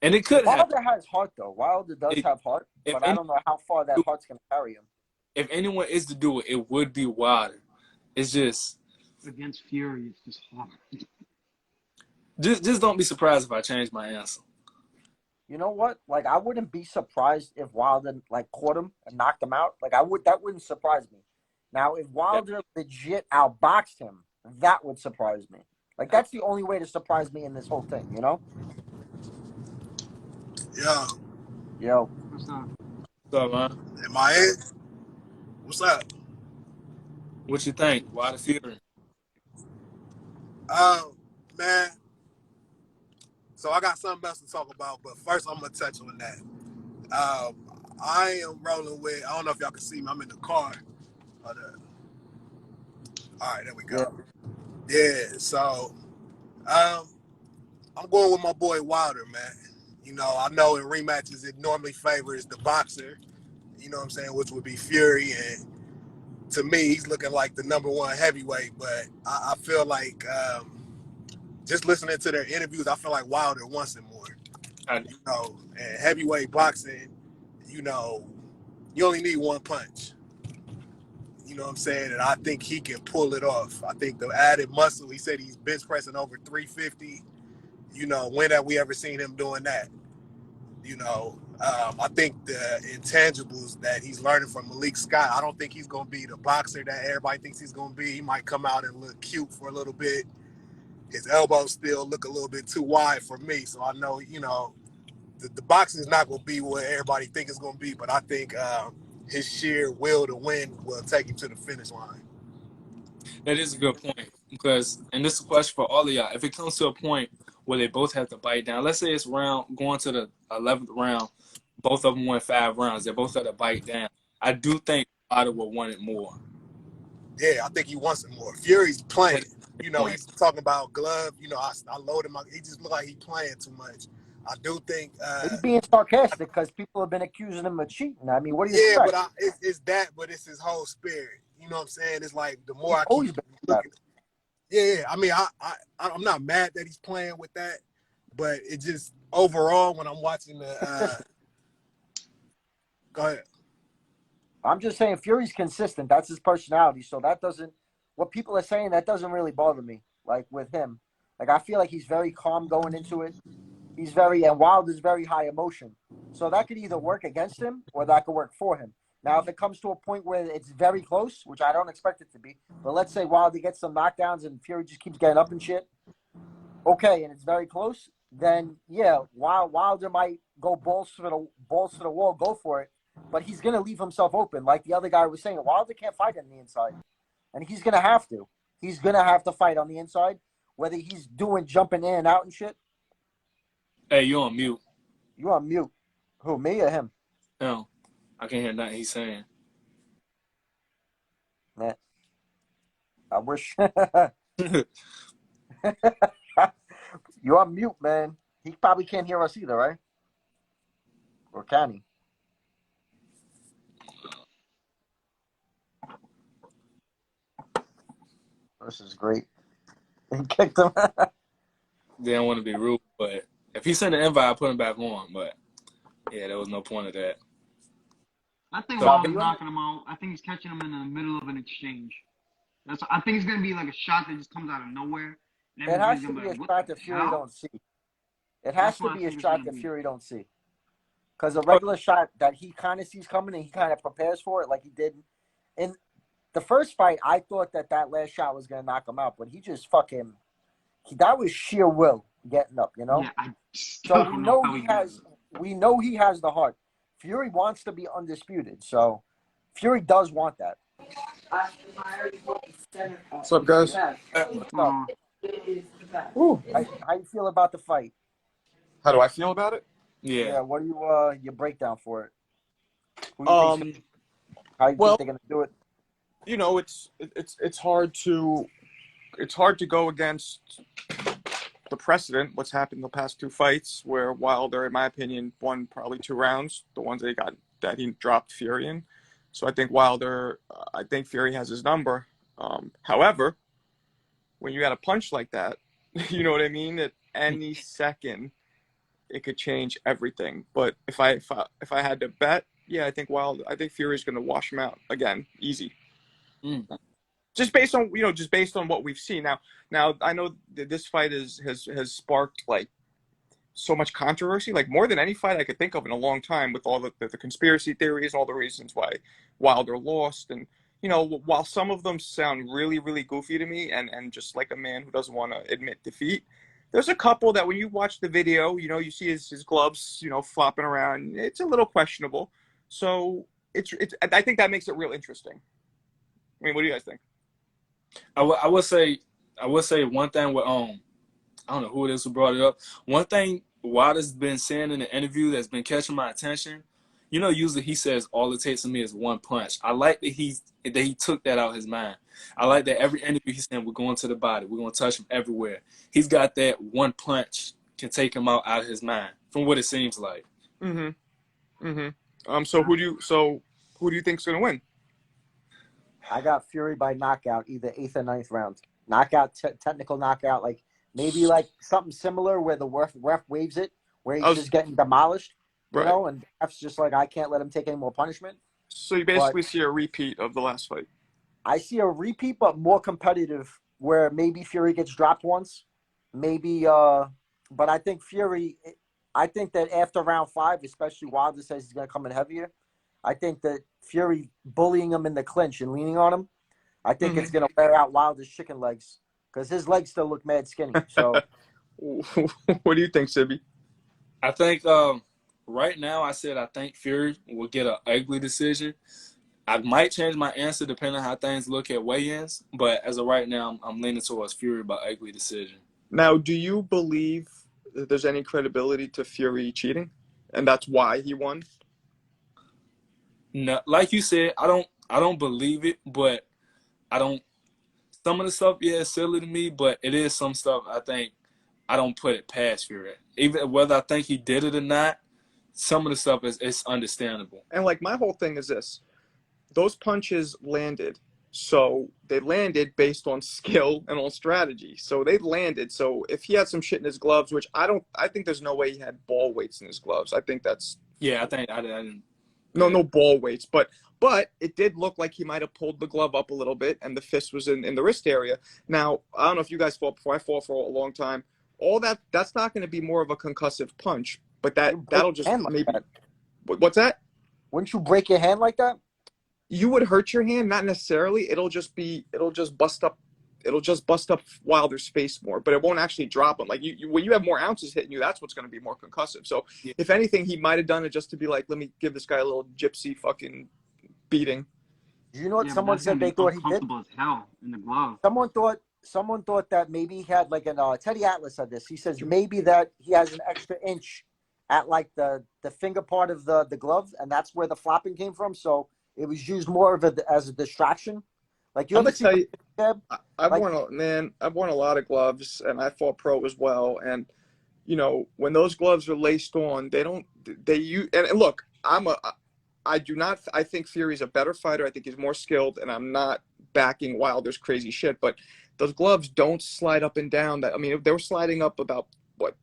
[SPEAKER 1] And it could happen.
[SPEAKER 2] Wilder has heart, though. Wilder does have heart,
[SPEAKER 1] If
[SPEAKER 2] but I don't know how far that heart's gonna carry him.
[SPEAKER 1] if anyone is to do it, it would be Wilder. It's just
[SPEAKER 4] Against Fury, it's just hard.
[SPEAKER 2] Mm-hmm.
[SPEAKER 1] just don't be surprised if I change my answer.
[SPEAKER 2] You know what? Like, I wouldn't be surprised if Wilder like caught him and knocked him out. Like, that wouldn't surprise me. Now, if Wilder legit outboxed him, that would surprise me. Like, that's the only way to surprise me in this whole thing, you know?
[SPEAKER 5] Yo,
[SPEAKER 2] Yo,
[SPEAKER 4] What's up?
[SPEAKER 1] So, man,
[SPEAKER 5] am I in? What's up?
[SPEAKER 1] what you think? Wilder Fury.
[SPEAKER 5] Man. So I got something else to talk about, but first I'm gonna touch on that. I am rolling with. I don't know if y'all can see me. I'm in the car. All right, there we go. Yeah. So, I'm going with my boy Wilder, man. You know, I know in rematches it normally favors the boxer. You know what I'm saying, which would be Fury, and to me, he's looking like the #1 heavyweight. But I feel like just listening to their interviews, I feel like Wilder wants it more. You know, and heavyweight boxing, you know, you only need one punch. You know what I'm saying? And I think he can pull it off. I think the added muscle, he said he's bench pressing over 350. You know, when have we ever seen him doing that? You know, I think the intangibles that he's learning from Malik Scott, I don't think he's going to be the boxer that everybody thinks he's going to be. He might come out and look cute for a little bit. His elbows still look a little bit too wide for me. So I know, you know, the boxing is not going to be what everybody thinks it's going to be, but I think his sheer will to win will take him to the finish line.
[SPEAKER 1] That is a good point because, and this is a question for all of y'all. If it comes to a point where they both have to bite down, let's say it's going to the 11th round, both of them win 5 rounds. They both have to bite down. I do think Wilder will want it more.
[SPEAKER 5] Yeah, I think he wants it more. Fury's playing. You know, he's talking about glove. You know, I load him up. He just look like he's playing too much. I do think
[SPEAKER 2] he's being sarcastic because people have been accusing him of cheating. I mean, what do you expect?
[SPEAKER 5] but it's that, but it's his whole spirit. You know what I'm saying? It's like the more I keep looking. Yeah. I mean, I'm not mad that he's playing with that, but it just overall when I'm watching the. Go ahead.
[SPEAKER 2] I'm just saying Fury's consistent. That's his personality. So that doesn't, what people are saying, that doesn't really bother me. Like with him, like I feel like he's very calm going into it. And Wilder's very high emotion. So that could either work against him or that could work for him. Now, if it comes to a point where it's very close, which I don't expect it to be, but let's say Wilder gets some knockdowns and Fury just keeps getting up and shit, okay, and it's very close, then yeah, Wilder might go balls to the wall, go for it, but he's gonna leave himself open, like the other guy was saying. Wilder can't fight on the inside, and he's gonna have to. He's gonna have to fight on the inside, whether he's doing jumping in and out and shit.
[SPEAKER 1] Hey, you on mute?
[SPEAKER 2] You on mute? Who, me or him?
[SPEAKER 1] No, I can't hear nothing he's saying.
[SPEAKER 2] Man, I wish. You're on mute, man. He probably can't hear us either, right? Or can he? This is great. He kicked him.
[SPEAKER 1] They don't want to be rude, but if he sent an invite, I put him back on. But yeah, there was no point of that.
[SPEAKER 4] I think Wilder's knocking him out. I think he's catching him in the middle of an exchange. I think it's gonna be like a shot that just comes out of nowhere.
[SPEAKER 2] It has to be a shot that Fury don't see. It has to be a shot that Fury don't see. Because a regular shot that he kind of sees coming and he kind of prepares for it, like he did. And the first fight, I thought that last shot was gonna knock him out, but he just fucking that was sheer will getting up, you know.
[SPEAKER 4] Yeah, I still
[SPEAKER 2] So
[SPEAKER 4] don't know how he got it.
[SPEAKER 2] we know he has the heart. Fury wants to be undisputed, so Fury does want that.
[SPEAKER 6] What's up, guys?
[SPEAKER 4] Uh,
[SPEAKER 6] Ooh.
[SPEAKER 2] How you feel about the fight?
[SPEAKER 6] How do I feel about it?
[SPEAKER 2] Yeah,
[SPEAKER 1] Yeah.
[SPEAKER 2] what do you your breakdown for it? Who you think's how you
[SPEAKER 6] well,
[SPEAKER 2] think they're gonna do it?
[SPEAKER 6] You know, it's hard to go against the precedent. What's happened the past 2 fights, where Wilder, in my opinion, won probably 2 rounds, the ones that he dropped Fury in. So I think I think Fury has his number. However, when you got a punch like that, you know what I mean. At any second, it could change everything. But if I had to bet, yeah, I think Fury's going to wash him out again, easy.
[SPEAKER 1] Mm.
[SPEAKER 6] Just based on what we've seen. Now I know that this fight has sparked like so much controversy, like more than any fight I could think of in a long time, with all the conspiracy theories and all the reasons why Wilder lost. And you know, while some of them sound really, really goofy to me, and just like a man who doesn't want to admit defeat, there's a couple that when you watch the video, you know, you see his gloves, you know, flopping around. It's a little questionable. So I think that makes it real interesting. I mean, what do you guys think?
[SPEAKER 1] I would say one thing with I don't know who it is who brought it up. One thing Wilder's been saying in the interview that's been catching my attention. You know, usually he says all it takes of me is one punch. I like that he took that out of his mind. I like that every interview he's saying we're going to the body, we're going to touch him everywhere. He's got that one punch can take him out of his mind, from what it seems like.
[SPEAKER 6] So who do you think's gonna win?
[SPEAKER 2] I got Fury by knockout, either 8th or 9th round. Knockout, technical knockout, like maybe like something similar where the ref waves it, where he's just getting demolished, you know, and the ref's just like, I can't let him take any more punishment.
[SPEAKER 6] So you basically see a repeat of the last fight.
[SPEAKER 2] I see a repeat, but more competitive, where maybe Fury gets dropped once, maybe. But I think that after round 5, especially Wilder says he's gonna come in heavier. I think that Fury bullying him in the clinch and leaning on him, I think it's going to wear out Wilder's chicken legs, because his legs still look mad skinny. So,
[SPEAKER 6] what do you think, Sibbie?
[SPEAKER 1] I think right now I think Fury will get an ugly decision. I might change my answer depending on how things look at weigh-ins, but as of right now, I'm leaning towards Fury by ugly decision. Now,
[SPEAKER 6] do you believe that there's any credibility to Fury cheating, and that's why he won?
[SPEAKER 1] No, like you said, I don't believe it, but I don't. Some of the stuff, yeah, it's silly to me, but it is some stuff I think I don't put it past Fury. Even whether I think he did it or not, some of the stuff it's understandable.
[SPEAKER 6] And like my whole thing is this: those punches landed, so they landed based on skill and on strategy. So they landed. So if he had some shit in his gloves, which I think there's no way he had ball weights in his gloves. I think that's
[SPEAKER 1] I think I didn't.
[SPEAKER 6] No ball weights, but it did look like he might have pulled the glove up a little bit, and the fist was in the wrist area. Now, I don't know if you guys fought before. I fought for a long time. All that's not going to be more of a concussive punch, but that'll just maybe. What's that?
[SPEAKER 2] Wouldn't you break your hand like that?
[SPEAKER 6] You would hurt your hand, not necessarily. It'll just bust up Wilder's face more, but it won't actually drop him. Like you when you have more ounces hitting you, that's what's going to be more concussive. So if anything, he might have done it just to be like, let me give this guy a little gypsy fucking beating.
[SPEAKER 2] Do you know what someone said they thought he did?
[SPEAKER 4] As hell in the glove.
[SPEAKER 2] Someone thought that maybe he had like Teddy Atlas said this. He says maybe that he has an extra inch at like the finger part of the glove, and that's where the flopping came from. So it was used more of as a distraction. Like you ever see?
[SPEAKER 6] I've worn a lot of gloves, and I fought pro as well. And you know, when those gloves are laced on, and look, I think Fury's a better fighter. I think he's more skilled, and I'm not backing Wilder's crazy shit. But those gloves don't slide up and down. They were sliding up about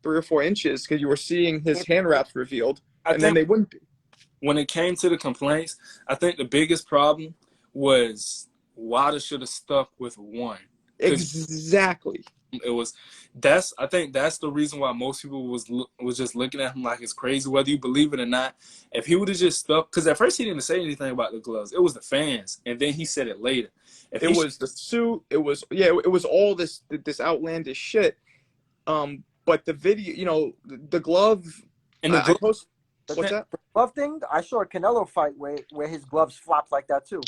[SPEAKER 6] 3 or 4 inches, because you were seeing his hand wraps revealed, and then they wouldn't be.
[SPEAKER 1] When it came to the complaints, I think the biggest problem was Wilder should have stuck with one.
[SPEAKER 6] Exactly.
[SPEAKER 1] I think that's the reason why most people was just looking at him like it's crazy, whether you believe it or not. If he would have just stuck, because at first he didn't say anything about the gloves. It was the fans, and then he said it later. If
[SPEAKER 6] It
[SPEAKER 1] he
[SPEAKER 6] was the suit. It was it was all this outlandish shit. But the video, the glove.
[SPEAKER 1] and the
[SPEAKER 6] I
[SPEAKER 1] glove,
[SPEAKER 6] post.
[SPEAKER 2] The,
[SPEAKER 6] What's that?
[SPEAKER 2] the glove thing, I saw a Canelo fight where his gloves flopped like that too.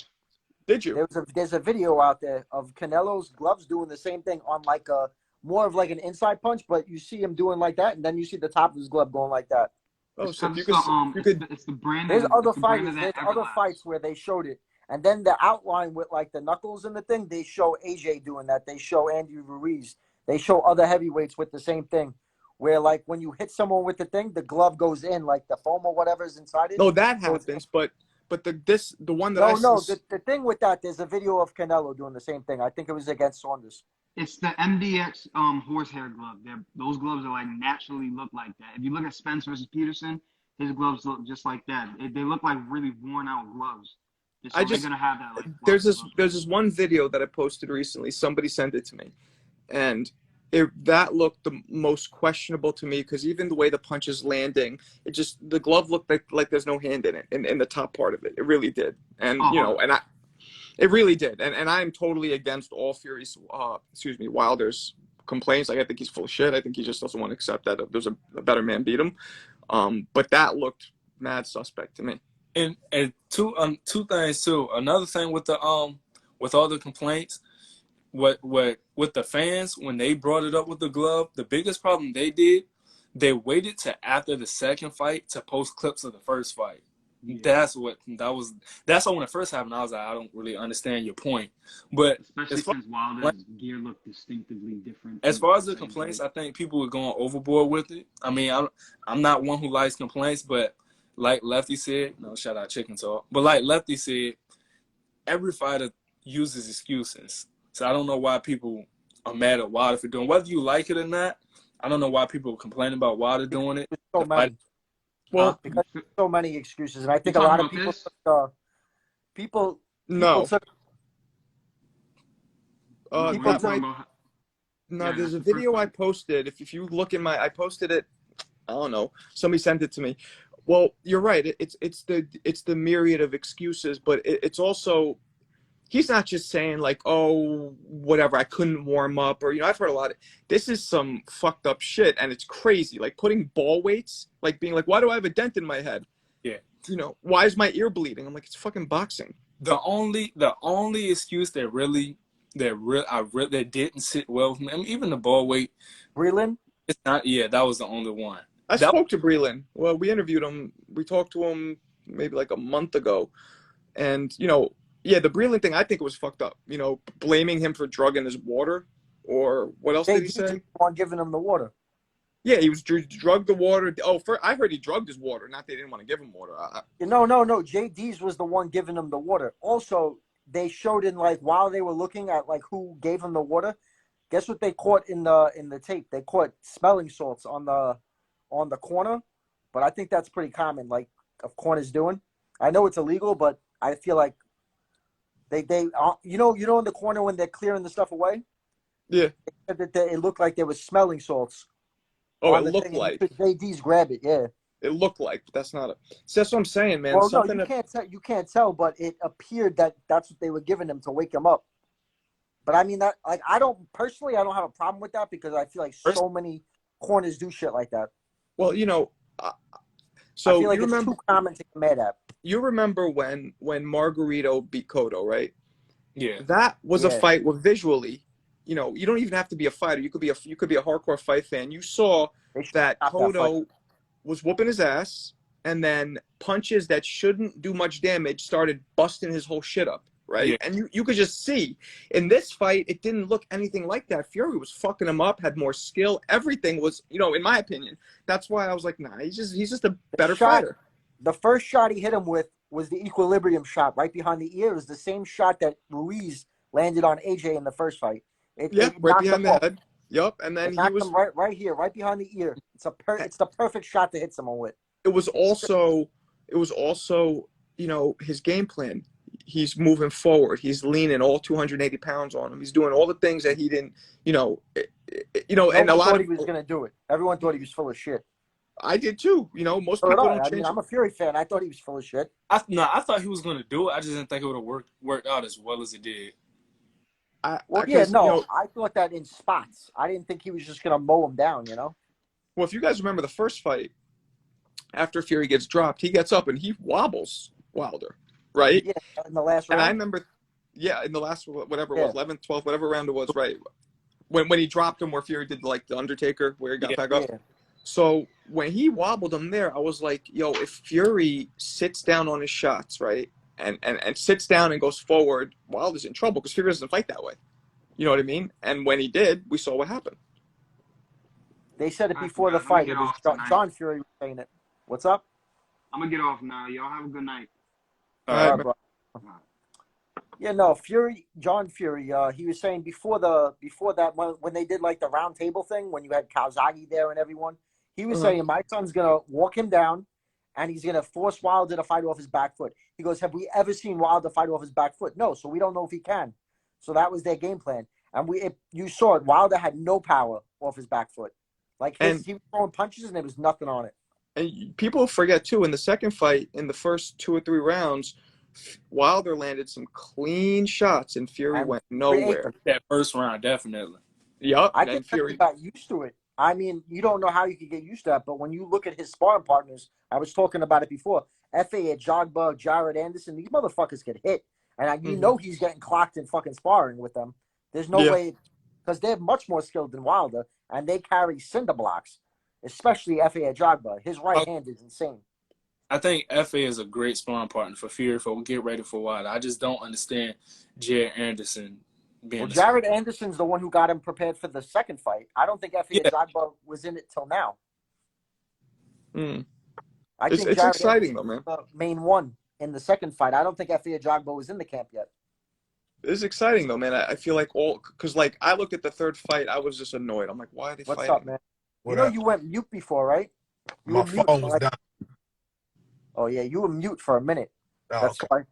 [SPEAKER 6] Did you?
[SPEAKER 2] There's a video out there of Canelo's gloves doing the same thing on like a more of like an inside punch, but you see him doing like that, and then you see the top of his glove going like that.
[SPEAKER 6] Oh,
[SPEAKER 4] It's
[SPEAKER 6] so
[SPEAKER 4] because
[SPEAKER 6] you could.
[SPEAKER 4] it's the brand
[SPEAKER 2] There's other
[SPEAKER 4] it's the brand
[SPEAKER 2] fighters.
[SPEAKER 4] of
[SPEAKER 2] There's
[SPEAKER 4] that
[SPEAKER 2] other
[SPEAKER 4] Everlast.
[SPEAKER 2] fights where they showed it, and then the outline with like the knuckles and the thing. They show AJ doing that. They show Andy Ruiz. They show other heavyweights with the same thing, where like when you hit someone with the thing, the glove goes in, like the foam or whatever is inside it.
[SPEAKER 6] No, that
[SPEAKER 2] goes in.
[SPEAKER 6] happens, but the one that
[SPEAKER 2] No. The thing with that, there's a video of Canelo doing the same thing. I think it was against Saunders.
[SPEAKER 4] It's the MDX horsehair glove. Those gloves are like naturally look like that. If you look at Spence versus Peterson, his gloves look just like that. They look like really worn out gloves. So they're gonna have that. Like,
[SPEAKER 6] there's this one video that I posted recently. Somebody sent it to me, and that looked the most questionable to me because even the way the punch is landing, the glove looked like there's no hand in it in the top part of it. It really did, and it really did, and I'm totally against all Fury's, Wilder's complaints. Like I think he's full of shit. I think he just doesn't want to accept that there's a better man beat him. But that looked mad suspect to me.
[SPEAKER 1] and two things too. Another thing with the with all the complaints, what with the fans when they brought it up with the glove, the biggest problem they waited to after the second fight to post clips of the first fight.
[SPEAKER 4] Yeah.
[SPEAKER 1] That's why when it first happened, I was like, I don't really understand your point. But
[SPEAKER 4] especially since Wilder's gear looked distinctively different.
[SPEAKER 1] As far as the complaints, I think people were going overboard with it. I mean, I'm not one who likes complaints, but like Lefty said, no, shout out Chicken Talk. But like Lefty said, every fighter uses excuses. So I don't know why people are mad at Wilder for doing it. Whether you like it or not, I don't know why people complain about Wilder doing it.
[SPEAKER 2] So many.
[SPEAKER 6] Well,
[SPEAKER 2] because there's so many excuses, and I think a lot of people people took.
[SPEAKER 6] There's a video I posted. If you look in I posted it. I don't know. Somebody sent it to me. Well, you're right. It's the myriad of excuses, but it's also he's not just saying like, oh, whatever, I couldn't warm up, or I've heard a lot of this is some fucked up shit, and it's crazy. Like putting ball weights, like being like, why do I have a dent in my head?
[SPEAKER 1] Yeah.
[SPEAKER 6] Why is my ear bleeding? I'm like, it's fucking boxing.
[SPEAKER 1] The only excuse that didn't sit well with me, I mean, even the ball weight.
[SPEAKER 2] Breland?
[SPEAKER 1] It's not. Yeah, that was the only one.
[SPEAKER 6] I spoke to Breland. Well, we interviewed him. We talked to him maybe like a month ago, and yeah, the Breland thing, I think it was fucked up. Blaming him for drugging his water, or what else did he say?
[SPEAKER 2] On giving him the water.
[SPEAKER 6] Yeah, he was drugged the water. Oh, I heard he drugged his water. Not they didn't want to give him water.
[SPEAKER 2] No. JD's was the one giving him the water. Also, they showed in like while they were looking at like who gave him the water. Guess what they caught in the tape? They caught smelling salts on the corner, but I think that's pretty common. Like of corners doing. I know it's illegal, but I feel like they in the corner when they're clearing the stuff away.
[SPEAKER 6] Yeah.
[SPEAKER 2] They said that it looked like there was smelling salts.
[SPEAKER 6] Oh, it looked like.
[SPEAKER 2] JD's grab it, yeah.
[SPEAKER 6] It looked like, but that's not it. So that's what I'm saying, man.
[SPEAKER 2] Well, no, you can't tell, but it appeared that that's what they were giving him to wake him up. But I mean, that like I don't have a problem with that because I feel like so many corners do shit like that.
[SPEAKER 6] Well, so
[SPEAKER 2] I feel like it's too common to get mad at.
[SPEAKER 6] You remember when Margarito beat Cotto, right?
[SPEAKER 1] Yeah.
[SPEAKER 6] That was a fight where visually, you don't even have to be a fighter. You could be a hardcore fight fan. You saw that Cotto was whooping his ass, and then punches that shouldn't do much damage started busting his whole shit up, right? Yeah. And you could just see in this fight, it didn't look anything like that. Fury was fucking him up, had more skill. Everything was, in my opinion. That's why I was like, nah, he's just a better fighter.
[SPEAKER 2] The first shot he hit him with was the equilibrium shot right behind the ear. It was the same shot that Ruiz landed on AJ in the first fight. It
[SPEAKER 6] right behind the head. Yep, and then he was
[SPEAKER 2] right here, right behind the ear. It's the perfect shot to hit someone with.
[SPEAKER 6] It was also, his game plan. He's moving forward. He's leaning all 280 pounds on him. He's doing all the things that he didn't, and a lot of
[SPEAKER 2] he was gonna do it. Everyone thought he was full of shit.
[SPEAKER 6] I did too. Most people don't change.
[SPEAKER 2] I'm a Fury fan. I thought he was full of shit.
[SPEAKER 1] I thought he was gonna do it. I just didn't think it would have worked out as well as it did.
[SPEAKER 2] Well, yeah,
[SPEAKER 6] because
[SPEAKER 2] no, I thought that in spots. I didn't think he was just gonna mow him down. You know.
[SPEAKER 6] well, if you guys remember the first fight, after Fury gets dropped, he gets up and he wobbles Wilder, right?
[SPEAKER 2] Yeah, in the last
[SPEAKER 6] And I
[SPEAKER 2] round.
[SPEAKER 6] remember, yeah, in the last whatever it
[SPEAKER 2] Yeah,
[SPEAKER 6] was, 11th, 12th, whatever round it was, right? When he dropped him, where Fury did like the Undertaker, where he got
[SPEAKER 1] Yeah.
[SPEAKER 6] back up.
[SPEAKER 2] yeah.
[SPEAKER 6] So when he wobbled him there, I was like, yo, if Fury sits down on his shots, right, and sits down and goes forward, Wilder's in trouble because Fury doesn't fight that way. You know what I mean? And when he did, we saw what happened.
[SPEAKER 2] They said it
[SPEAKER 4] All right,
[SPEAKER 2] before the
[SPEAKER 4] guys, let me
[SPEAKER 2] fight.
[SPEAKER 4] get
[SPEAKER 2] It was
[SPEAKER 4] off tonight.
[SPEAKER 2] John Fury was saying it. What's up?
[SPEAKER 4] I'm gonna get off now. Y'all have a good night.
[SPEAKER 1] All
[SPEAKER 6] All
[SPEAKER 1] right,
[SPEAKER 6] right,
[SPEAKER 2] Bro. Yeah, no, John Fury. He was saying before that when they did like the round table thing when you had Kawasaki there and everyone, he was saying my son's gonna walk him down, and he's gonna force Wilder to fight off his back foot. He goes, "Have we ever seen Wilder fight off his back foot? No, so we don't know if he can." So that was their game plan, and you saw it. Wilder had no power off his back foot. Like he was throwing punches and there was nothing on it.
[SPEAKER 6] And people forget too, in the second fight, in the first 2 or 3 rounds, Wilder landed some clean shots and Fury
[SPEAKER 2] And
[SPEAKER 6] went nowhere.
[SPEAKER 1] that first round, definitely.
[SPEAKER 6] Yup,
[SPEAKER 2] I
[SPEAKER 6] and
[SPEAKER 2] think
[SPEAKER 6] Fury.
[SPEAKER 2] he got used to it. I mean, you don't know how you could get used to that, but when you look at his sparring partners, I was talking about it before. F.A. Ajagba, Jared Anderson, these motherfuckers get hit, and you know he's getting clocked in fucking sparring with them. There's no way, because they're much more skilled than Wilder, and they carry cinder blocks, especially F.A. Ajagba. His right hand is insane.
[SPEAKER 1] I think FA is a great sparring partner for Fury for Get Ready for Wilder. I just don't understand Jared Anderson being.
[SPEAKER 2] Well, Jared Anderson's the one who got him prepared for the second fight. I don't think F.A. Ajagba was in it till now. I think
[SPEAKER 6] It's
[SPEAKER 2] Jared
[SPEAKER 6] exciting though, man.
[SPEAKER 2] the main one in the second fight. I don't think F.A. Ajagba was in the camp yet.
[SPEAKER 6] It's exciting though, man. I feel like because like I looked at the third fight, I was just annoyed. I'm like, why are they
[SPEAKER 2] What's
[SPEAKER 6] fighting?
[SPEAKER 2] up, man?
[SPEAKER 5] What
[SPEAKER 2] you know
[SPEAKER 5] up?
[SPEAKER 2] you went mute before, right? You
[SPEAKER 5] My
[SPEAKER 2] were mute
[SPEAKER 5] phone
[SPEAKER 2] for
[SPEAKER 5] was
[SPEAKER 2] like,
[SPEAKER 5] down.
[SPEAKER 2] oh yeah, you were mute for a minute.
[SPEAKER 5] Oh,
[SPEAKER 2] That's
[SPEAKER 5] okay.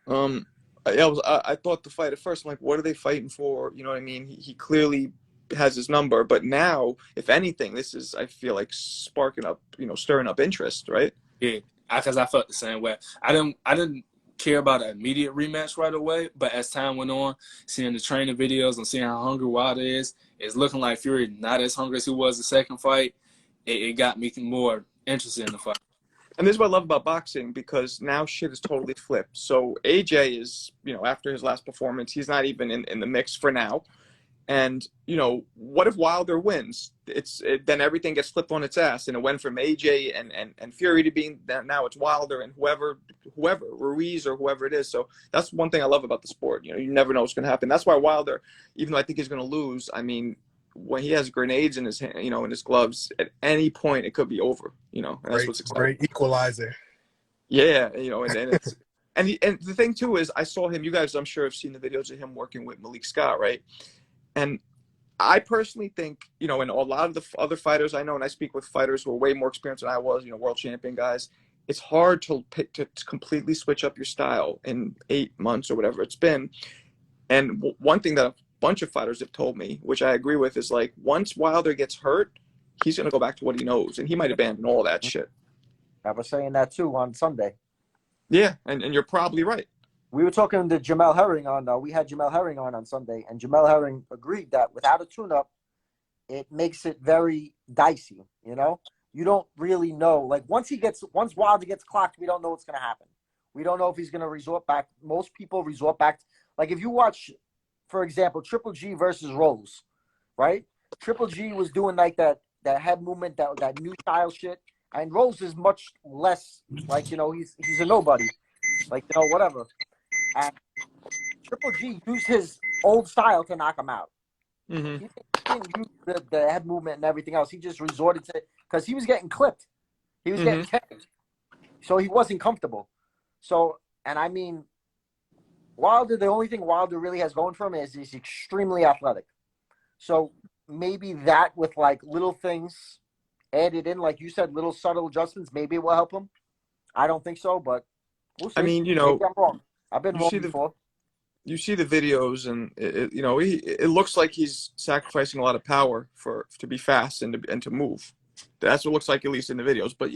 [SPEAKER 2] why.
[SPEAKER 6] I thought the fight at first, I'm like, what are they fighting for? You know what I mean? He clearly has his number, but now, if anything, this is, I feel like, sparking up, stirring up interest, right?
[SPEAKER 1] Yeah, because I felt the same way. I didn't care about an immediate rematch right away, but as time went on, seeing the training videos and seeing how hungry Wilder is, it's looking like Fury not as hungry as he was the second fight. It got me more interested in the fight.
[SPEAKER 6] And this is what I love about boxing, because now shit is totally flipped. So AJ is, after his last performance, he's not even in the mix for now. And, what if Wilder wins? Then everything gets flipped on its ass. And it went from AJ and Fury to being, now it's Wilder and whoever, Ruiz or whoever it is. So that's one thing I love about the sport. You never know what's going to happen. That's why Wilder, even though I think he's going to lose, I mean, when he has grenades in his hand, in his gloves, at any point it could be over, and that's what's exciting.
[SPEAKER 5] Great equalizer.
[SPEAKER 6] Yeah, and it's and the thing too is I saw him. You guys, I'm sure, have seen the videos of him working with Malik Scott, right? And I personally think, and a lot of the other fighters I know, and I speak with fighters who are way more experienced than I was, world champion guys. It's hard to completely switch up your style in 8 months or whatever it's been. And one thing that a bunch of fighters have told me, which I agree with, is like once Wilder gets hurt, he's going to go back to what he knows, and he might abandon all that shit.
[SPEAKER 2] I was saying that too on Sunday.
[SPEAKER 6] Yeah, and you're probably right.
[SPEAKER 2] We were talking to Jamel Herring we had Jamel Herring on Sunday, and Jamel Herring agreed that without a tune-up, it makes it very dicey, You don't really know. Like, once Wilder gets clocked, we don't know what's going to happen. We don't know if he's going to resort back. Most people resort back. Like, if you watch, for example, Triple G versus Rose, right? Triple G was doing like that head movement, that new style shit. And Rose is much less, like, he's a nobody. Like, whatever. And Triple G used his old style to knock him out.
[SPEAKER 6] Mm-hmm.
[SPEAKER 2] He didn't use the head movement and everything else. He just resorted to it because he was getting clipped. He was getting kicked. So he wasn't comfortable. So, and I mean, Wilder, the only thing Wilder really has going for him is he's extremely athletic. So maybe that with like little things added in, like you said, little subtle adjustments, maybe it will help him. I don't think so, but we'll see.
[SPEAKER 6] I mean,
[SPEAKER 2] Maybe I'm wrong. I've been wrong before.
[SPEAKER 6] You see the videos, and it looks like he's sacrificing a lot of power to be fast and to move. That's what it looks like, at least in the videos. But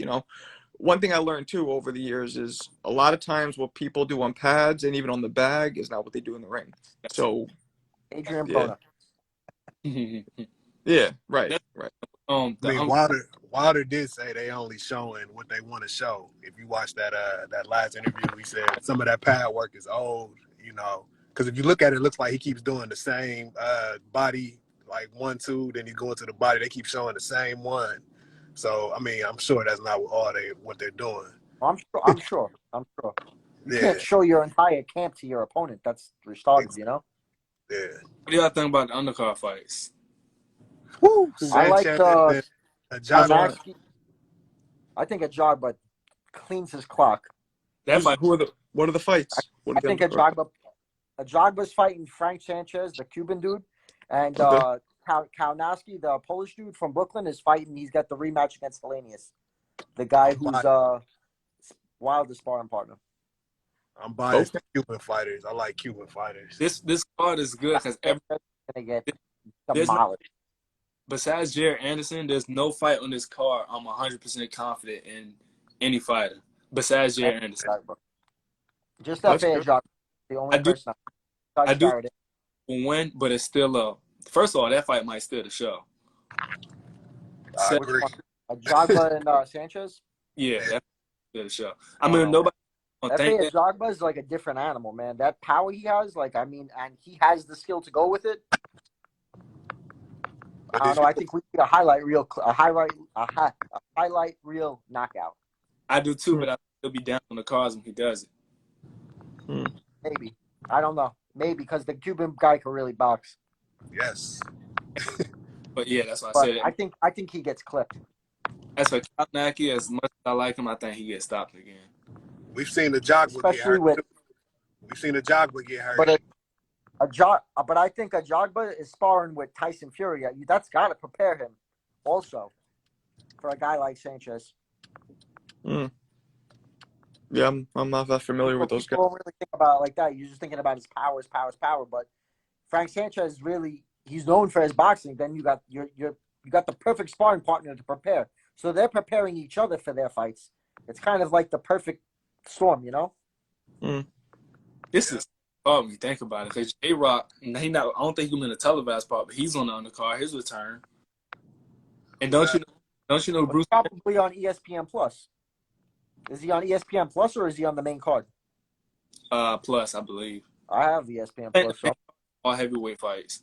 [SPEAKER 6] one thing I learned too over the years is a lot of times what people do on pads and even on the bag is not what they do in the ring. So
[SPEAKER 2] Adrian
[SPEAKER 6] Yeah.
[SPEAKER 2] Broner.
[SPEAKER 6] Yeah. Right. Right.
[SPEAKER 5] I mean, Wilder did say they only showing what they want to show. If you watch that last interview, he said some of that pad work is old, you know. Because if you look at it, it looks like he keeps doing the same body, like 1, 2, then you go into the body, they keep showing the same one. So I mean, I'm sure that's not what they're doing.
[SPEAKER 2] I'm sure. You
[SPEAKER 5] Yeah,
[SPEAKER 2] can't show your entire camp to your opponent. That's retarded, you know?
[SPEAKER 5] yeah.
[SPEAKER 1] What do y'all think about the undercard fights?
[SPEAKER 2] Woo! I like
[SPEAKER 5] Sanchez and Ajagba.
[SPEAKER 2] Karnacki. I think Ajagba cleans his clock.
[SPEAKER 1] That fight,
[SPEAKER 6] What are the fights?
[SPEAKER 2] I think Ajagba's fighting Frank Sanchez, the Cuban dude, and
[SPEAKER 6] Okay.
[SPEAKER 2] Karnacki, the Polish dude from Brooklyn, is fighting. He's got the rematch against Hellenius, the guy who's Wilder's sparring partner.
[SPEAKER 5] I'm biased to Cuban fighters. I like Cuban fighters.
[SPEAKER 1] this card is good because
[SPEAKER 2] Gonna get
[SPEAKER 1] there's
[SPEAKER 2] demolished.
[SPEAKER 1] besides Jared Anderson, there's no fight on this card I'm 100% confident in any fighter besides Jared Anderson.
[SPEAKER 2] Just that fair job. The only person
[SPEAKER 1] I do win, but it's still first of all, that fight might steal the show.
[SPEAKER 5] I agree.
[SPEAKER 2] Ajagba and Sanchez?
[SPEAKER 1] Yeah, that's steal the show. I mean, nobody don't think that.
[SPEAKER 2] Ajagba is like a different animal, man. That power he has, and he has the skill to go with it. I don't know. I think we need a highlight reel knockout.
[SPEAKER 1] I do too, but I'll still be down on the cards when he does it.
[SPEAKER 2] Maybe. I don't know. Maybe because the Cuban guy can really box.
[SPEAKER 5] Yes.
[SPEAKER 1] But yeah, that's what I said.
[SPEAKER 2] I think he gets clipped.
[SPEAKER 1] As for Karnacki, as much as I like him, I think he gets stopped again.
[SPEAKER 5] We've seen the Ajagba get hurt. We've seen the Ajagba get hurt.
[SPEAKER 2] But I think Ajagba is sparring with Tyson Fury. That's got to prepare him also for a guy like Sanchez.
[SPEAKER 6] Yeah, I'm not that familiar with those guys.
[SPEAKER 2] People don't really think about it like that. You're just thinking about his power. But Frank Sanchez he's known for his boxing. Then you got the perfect sparring partner to prepare. So they're preparing each other for their fights. It's kind of like the perfect storm, you know?
[SPEAKER 1] This is when you think about it. Because J-Rock, I don't think he's in the televised part, but he's on the undercard. His return. And don't you know Bruce?
[SPEAKER 2] Probably on ESPN Plus. Is he on ESPN Plus or is he on the main card?
[SPEAKER 1] Plus, I believe.
[SPEAKER 2] I have ESPN Plus. So.
[SPEAKER 1] All heavyweight fights.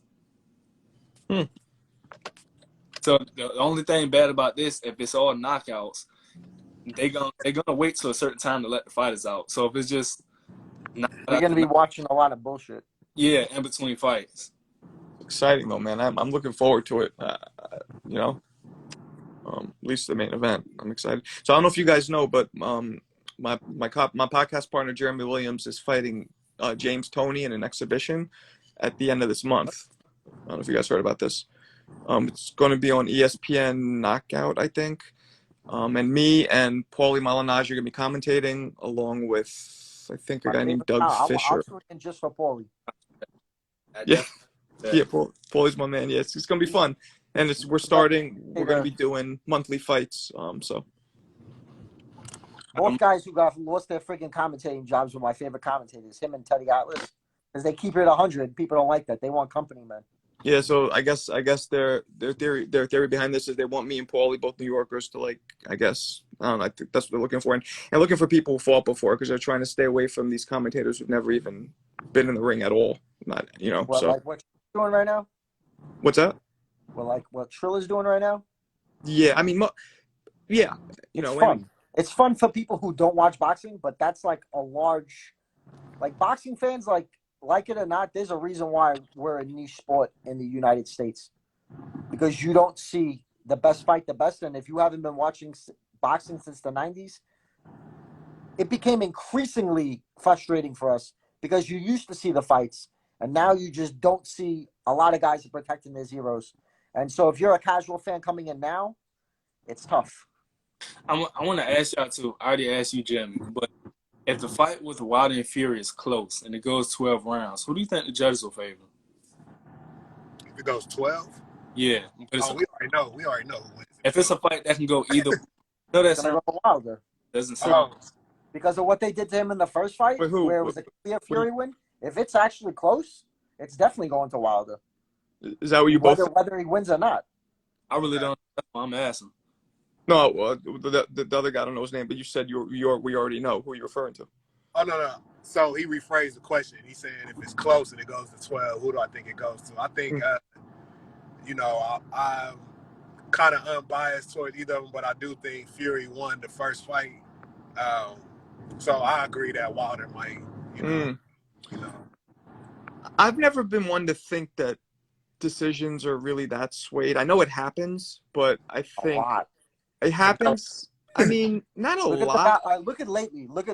[SPEAKER 1] So the only thing bad about this, if it's all knockouts, they're gonna wait till a certain time to let the fighters out. So if it's just
[SPEAKER 2] you're gonna be watching a lot of bullshit.
[SPEAKER 1] Yeah, in between fights.
[SPEAKER 6] Exciting though, man. I'm looking forward to it. You know, at least the main event. I'm excited. So I don't know if you guys know, but my podcast partner Jeremy Williams is fighting James Toney in an exhibition at the end of this month. I don't know if you guys heard about this. It's going to be on ESPN Knockout, I think. And me and Paulie Malignaggi are going to be commentating along with, I think, a guy named Doug Fisher.
[SPEAKER 2] I'll tune in just for Paulie.
[SPEAKER 6] Yeah, Paulie's my man. Yeah, it's going to be fun. And we're going to be doing monthly fights. So
[SPEAKER 2] both guys who lost their freaking commentating jobs were my favorite commentators, him and Teddy Atlas, because they keep it 100. People don't like that. They want company, man.
[SPEAKER 6] Yeah, so I guess their theory behind this is they want me and Paulie, both New Yorkers, to I don't know, I think that's what they're looking for, and looking for people who fought before, because they're trying to stay away from these commentators who've never even been in the ring at all. Not
[SPEAKER 2] Well,
[SPEAKER 6] so.
[SPEAKER 2] Like what you're doing right now?
[SPEAKER 6] What's that?
[SPEAKER 2] Well, like what Trilla's doing right now?
[SPEAKER 6] Yeah, I mean, yeah,
[SPEAKER 2] it's fun. It's fun for people who don't watch boxing, but that's like a large, boxing fans like it or not, there's a reason why we're a niche sport in the United States, because you don't see the best fight the best. And if you haven't been watching boxing since the 90s, it became increasingly frustrating for us because you used to see the fights and now you just don't see a lot of guys protecting their zeros. And so if you're a casual fan coming in now, it's tough.
[SPEAKER 1] I want to ask y'all too. I already asked you, Jimmy, but if the fight with Wilder and Fury is close and it goes 12 rounds, who do you think the judges will favor?
[SPEAKER 5] If it goes 12?
[SPEAKER 1] Yeah.
[SPEAKER 5] We already know. We already know who wins.
[SPEAKER 1] If it's a fight that can go either way. No, that's
[SPEAKER 2] not Wilder.
[SPEAKER 1] Doesn't sound.
[SPEAKER 2] Because of what they did to him in the first fight, where it was a clear Fury win. If it's actually close, It's definitely going to Wilder.
[SPEAKER 6] Is that what you both?
[SPEAKER 2] Whether he wins or not.
[SPEAKER 1] I really don't. That's why I'm asking.
[SPEAKER 6] No, the other guy, I don't know his name, but you said we already know who you're referring to.
[SPEAKER 5] Oh no. So he rephrased the question. He said, if it's close and it goes to 12, who do I think it goes to? I think, I'm kind of unbiased toward either of them, but I do think Fury won the first fight. So I agree that Wilder might,
[SPEAKER 6] I've never been one to think that decisions are really that swayed. I know it happens, but I think it happens. I mean, not a lot.
[SPEAKER 2] Look at lately. Look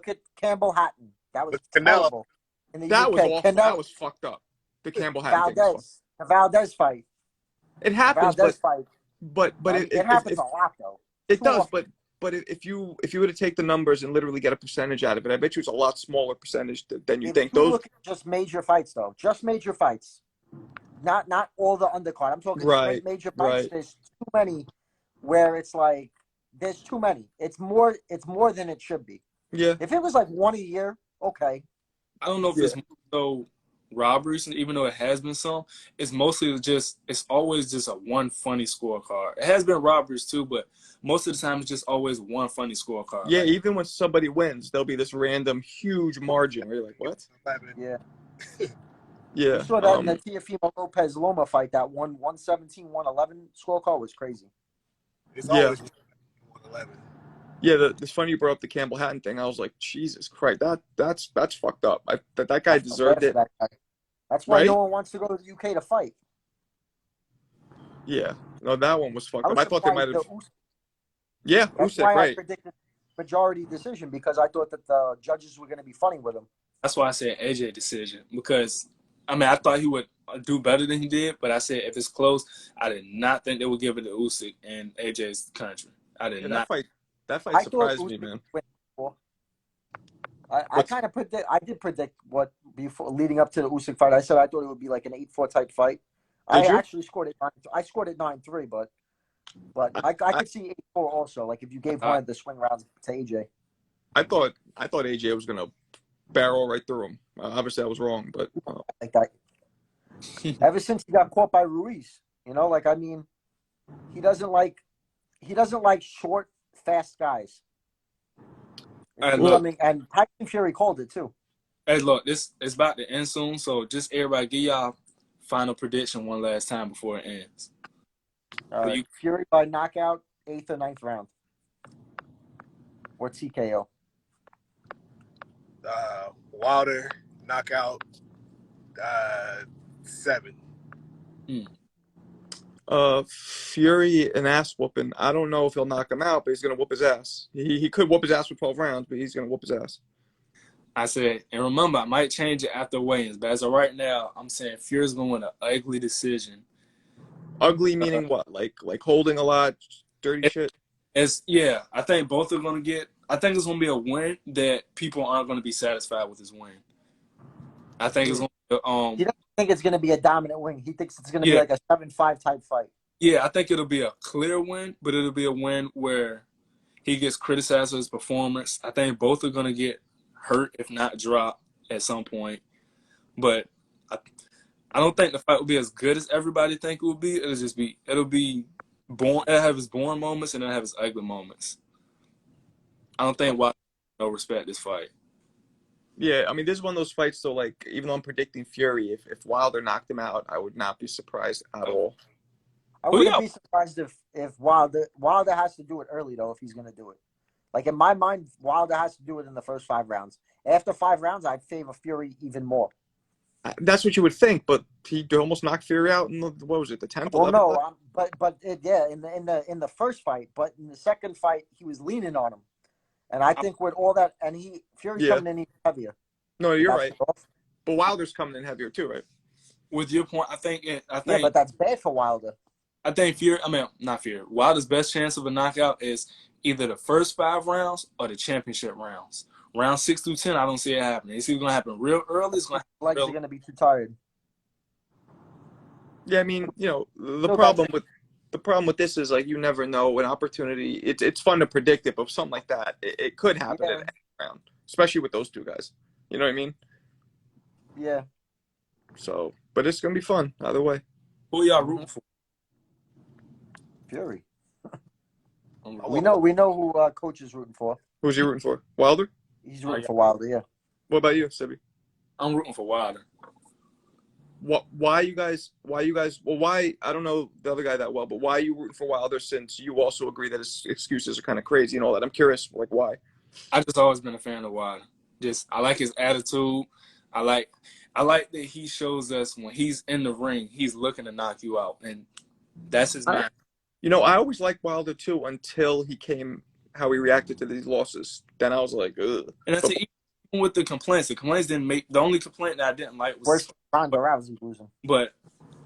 [SPEAKER 2] at Campbell Hatton. That was
[SPEAKER 5] Canelo.
[SPEAKER 2] terrible. In the
[SPEAKER 6] That
[SPEAKER 2] UK.
[SPEAKER 6] was awful.
[SPEAKER 2] Canelo,
[SPEAKER 6] That was fucked up. The Campbell Hatton thing.
[SPEAKER 2] The Valdez fight.
[SPEAKER 6] It happens,
[SPEAKER 2] Valdez
[SPEAKER 6] but
[SPEAKER 2] it happens a lot though.
[SPEAKER 6] It does, but if you were to take the numbers and literally get a percentage out of it, I bet you it's a lot smaller percentage than you think.
[SPEAKER 2] Those look at just major fights though. Just major fights. Not all the undercard. I'm talking straight major fights.
[SPEAKER 6] Right.
[SPEAKER 2] There's too many where it's like there's too many. It's more than it should be.
[SPEAKER 6] Yeah.
[SPEAKER 2] If it was like one a year, okay.
[SPEAKER 1] I don't know if it's so robberies, even though it has been some. It's mostly it's always just a one funny scorecard. It has been robberies too, but most of the time it's just always one funny scorecard.
[SPEAKER 6] Yeah, even when somebody wins, there'll be this random huge margin where you're like, what?
[SPEAKER 2] Yeah.
[SPEAKER 6] Yeah.
[SPEAKER 2] You saw that in the Teofimo Lopez Loma fight, that 117, 111 scorecard was crazy.
[SPEAKER 5] It's always 111.
[SPEAKER 6] Yeah, it's funny you brought up the Campbell Hatton thing. I was like, Jesus Christ, that's fucked up. That guy deserved it.
[SPEAKER 2] That's why no one wants to go to the UK to fight.
[SPEAKER 6] Yeah, no, that one was fucked up. I thought they might have.
[SPEAKER 2] Yeah, that's why
[SPEAKER 6] right.
[SPEAKER 2] I predicted majority decision because I thought that the judges were going to be funny with him.
[SPEAKER 1] That's why I said AJ decision because I thought he would do better than he did, but I said if it's close, I did not think they would give it to Usyk in AJ's country. I did not.
[SPEAKER 6] That fight surprised me, man.
[SPEAKER 2] I kind of did predict what before leading up to the Usyk fight. I said I thought it would be like an 8-4 type fight. Actually scored it. I scored it 9-3, but I could see 8-4 also. Like if you gave one of the swing rounds to AJ.
[SPEAKER 6] I thought AJ was gonna barrel right through him. Obviously, I was wrong, but
[SPEAKER 2] like that. Ever since he got caught by Ruiz, he doesn't like short, fast guys. And Tyson Fury called it too.
[SPEAKER 1] Hey, look, it's about to end soon, so just everybody give y'all final prediction one last time before it ends.
[SPEAKER 2] Fury by knockout, 8th or 9th round, or TKO.
[SPEAKER 5] Wilder knockout, 7.
[SPEAKER 6] Fury an ass whooping. I don't know if he'll knock him out, but he's gonna whoop his ass. He could whoop his ass for 12 rounds, but he's gonna whoop his ass.
[SPEAKER 1] I said, and remember, I might change it after weigh-ins, but as of right now, I'm saying Fury's gonna win an ugly decision.
[SPEAKER 6] Ugly meaning what? Like holding a lot, dirty shit.
[SPEAKER 1] I think both are gonna get. I think it's gonna be a win that people aren't gonna be satisfied with his win. I think it's gonna be,
[SPEAKER 2] he doesn't think it's gonna be a dominant win. He thinks it's gonna be like a 7-5 type fight.
[SPEAKER 1] Yeah, I think it'll be a clear win, but it'll be a win where he gets criticized for his performance. I think both are gonna get hurt, if not dropped, at some point. But I don't think the fight will be as good as everybody think it will be. It'll have its boring moments and it'll have its ugly moments. I don't think Wilder will respect this fight.
[SPEAKER 6] Yeah, I mean, this is one of those fights, though, like, even though I'm predicting Fury, if Wilder knocked him out, I would not be surprised at all.
[SPEAKER 2] I wouldn't be surprised if Wilder has to do it early, though, if he's going to do it. Like, in my mind, Wilder has to do it in the first 5 rounds. After 5 rounds, I'd favor Fury even more.
[SPEAKER 6] That's what you would think, but he almost knocked Fury out in the 10th?
[SPEAKER 2] Well, no, in the first fight, but in the second fight, he was leaning on him. And I think with all that, and Fury's coming in even heavier.
[SPEAKER 6] No, you're right. But Wilder's coming in heavier too, right?
[SPEAKER 1] With your point, I think.
[SPEAKER 2] Yeah, but that's bad for Wilder.
[SPEAKER 1] I think not Fury. Wilder's best chance of a knockout is either the first 5 rounds or the championship rounds. Round 6 through 10, I don't see it happening. It's either going to happen real early. It's going to
[SPEAKER 2] legs are going to be too tired.
[SPEAKER 6] Yeah, I mean, the problem with this is, like, you never know an opportunity. It's fun to predict it, but something like that, it could happen at any round, especially with those two guys. You know what I mean?
[SPEAKER 2] Yeah.
[SPEAKER 6] So, but it's gonna be fun either way.
[SPEAKER 1] Who y'all rooting for?
[SPEAKER 2] Fury.
[SPEAKER 1] I'm
[SPEAKER 2] We
[SPEAKER 1] rooting-
[SPEAKER 2] know who coach is rooting for.
[SPEAKER 6] Who's you rooting for? Wilder?
[SPEAKER 2] He's rooting for Wilder. Yeah.
[SPEAKER 6] What about you, Sibbie?
[SPEAKER 1] I'm rooting for Wilder.
[SPEAKER 6] Why you guys? Well, why? I don't know the other guy that well, but why are you rooting for Wilder? Since you also agree that his excuses are kind of crazy and all that. I'm curious, like why?
[SPEAKER 1] I just always been a fan of Wilder. Just I like his attitude. I like that he shows us when he's in the ring, he's looking to knock you out, and that's his man.
[SPEAKER 6] You know, I always liked Wilder too until he came how he reacted to these losses. Then I was like, ugh.
[SPEAKER 1] And that's even with the complaints. The complaints didn't make the only complaint that I didn't like was
[SPEAKER 2] Worst Ronda Rousey losing.
[SPEAKER 1] But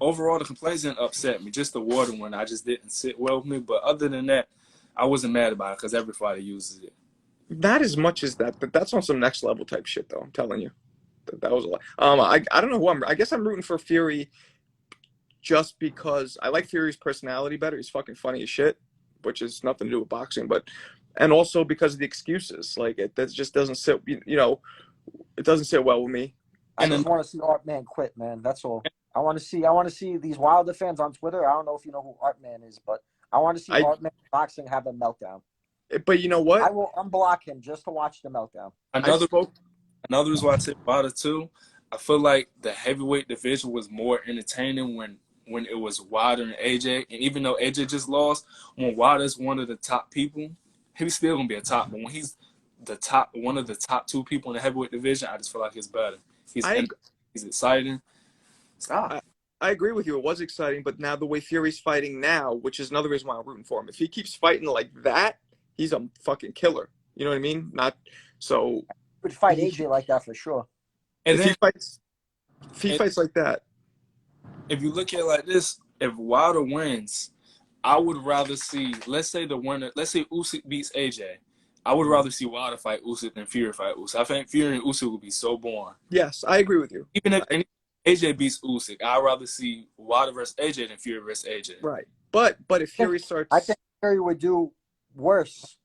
[SPEAKER 1] overall, the complaints didn't upset me. Just the water one, I just didn't sit well with me. But other than that, I wasn't mad about it because everybody uses it.
[SPEAKER 6] Not as much as that, but that's on some next level type shit, though. I'm telling you, that was a lot. I don't know who I guess I'm rooting for Fury, just because I like Fury's personality better. He's fucking funny as shit, which is nothing to do with boxing, and also because of the excuses. Like that just doesn't sit. You know, it doesn't sit well with me.
[SPEAKER 2] I just want to see Artman quit, man. That's all. I want to see these Wilder fans on Twitter. I don't know if you know who Artman is, but I want to see Artman boxing have a meltdown.
[SPEAKER 6] But you know what?
[SPEAKER 2] I will unblock him just to watch the meltdown.
[SPEAKER 1] Another reason why I said Wilder too, I feel like the heavyweight division was more entertaining when it was Wilder and AJ. And even though AJ just lost, when Wilder's one of the top people, he's still gonna be a top. But when he's one of the top two people in the heavyweight division, I just feel like it's better. He's exciting. Stop.
[SPEAKER 6] I agree with you. It was exciting, but now the way Fury's fighting now, which is another reason why I'm rooting for him. If he keeps fighting like that, he's a fucking killer. You know what I mean? Not so.
[SPEAKER 2] Would fight AJ like that for sure.
[SPEAKER 1] And
[SPEAKER 6] if he fights like that.
[SPEAKER 1] If you look at it like this, if Wilder wins, I would rather see. Let's say the winner. Let's say Usyk beats AJ. I would rather see Wilder fight Usyk than Fury fight Usyk. I think Fury and Usyk would be so boring.
[SPEAKER 6] Yes, I agree with you.
[SPEAKER 1] Even if AJ beats Usyk, I'd rather see Wilder versus AJ than Fury versus AJ.
[SPEAKER 6] Right. But if Fury starts,
[SPEAKER 2] I think Fury would do worse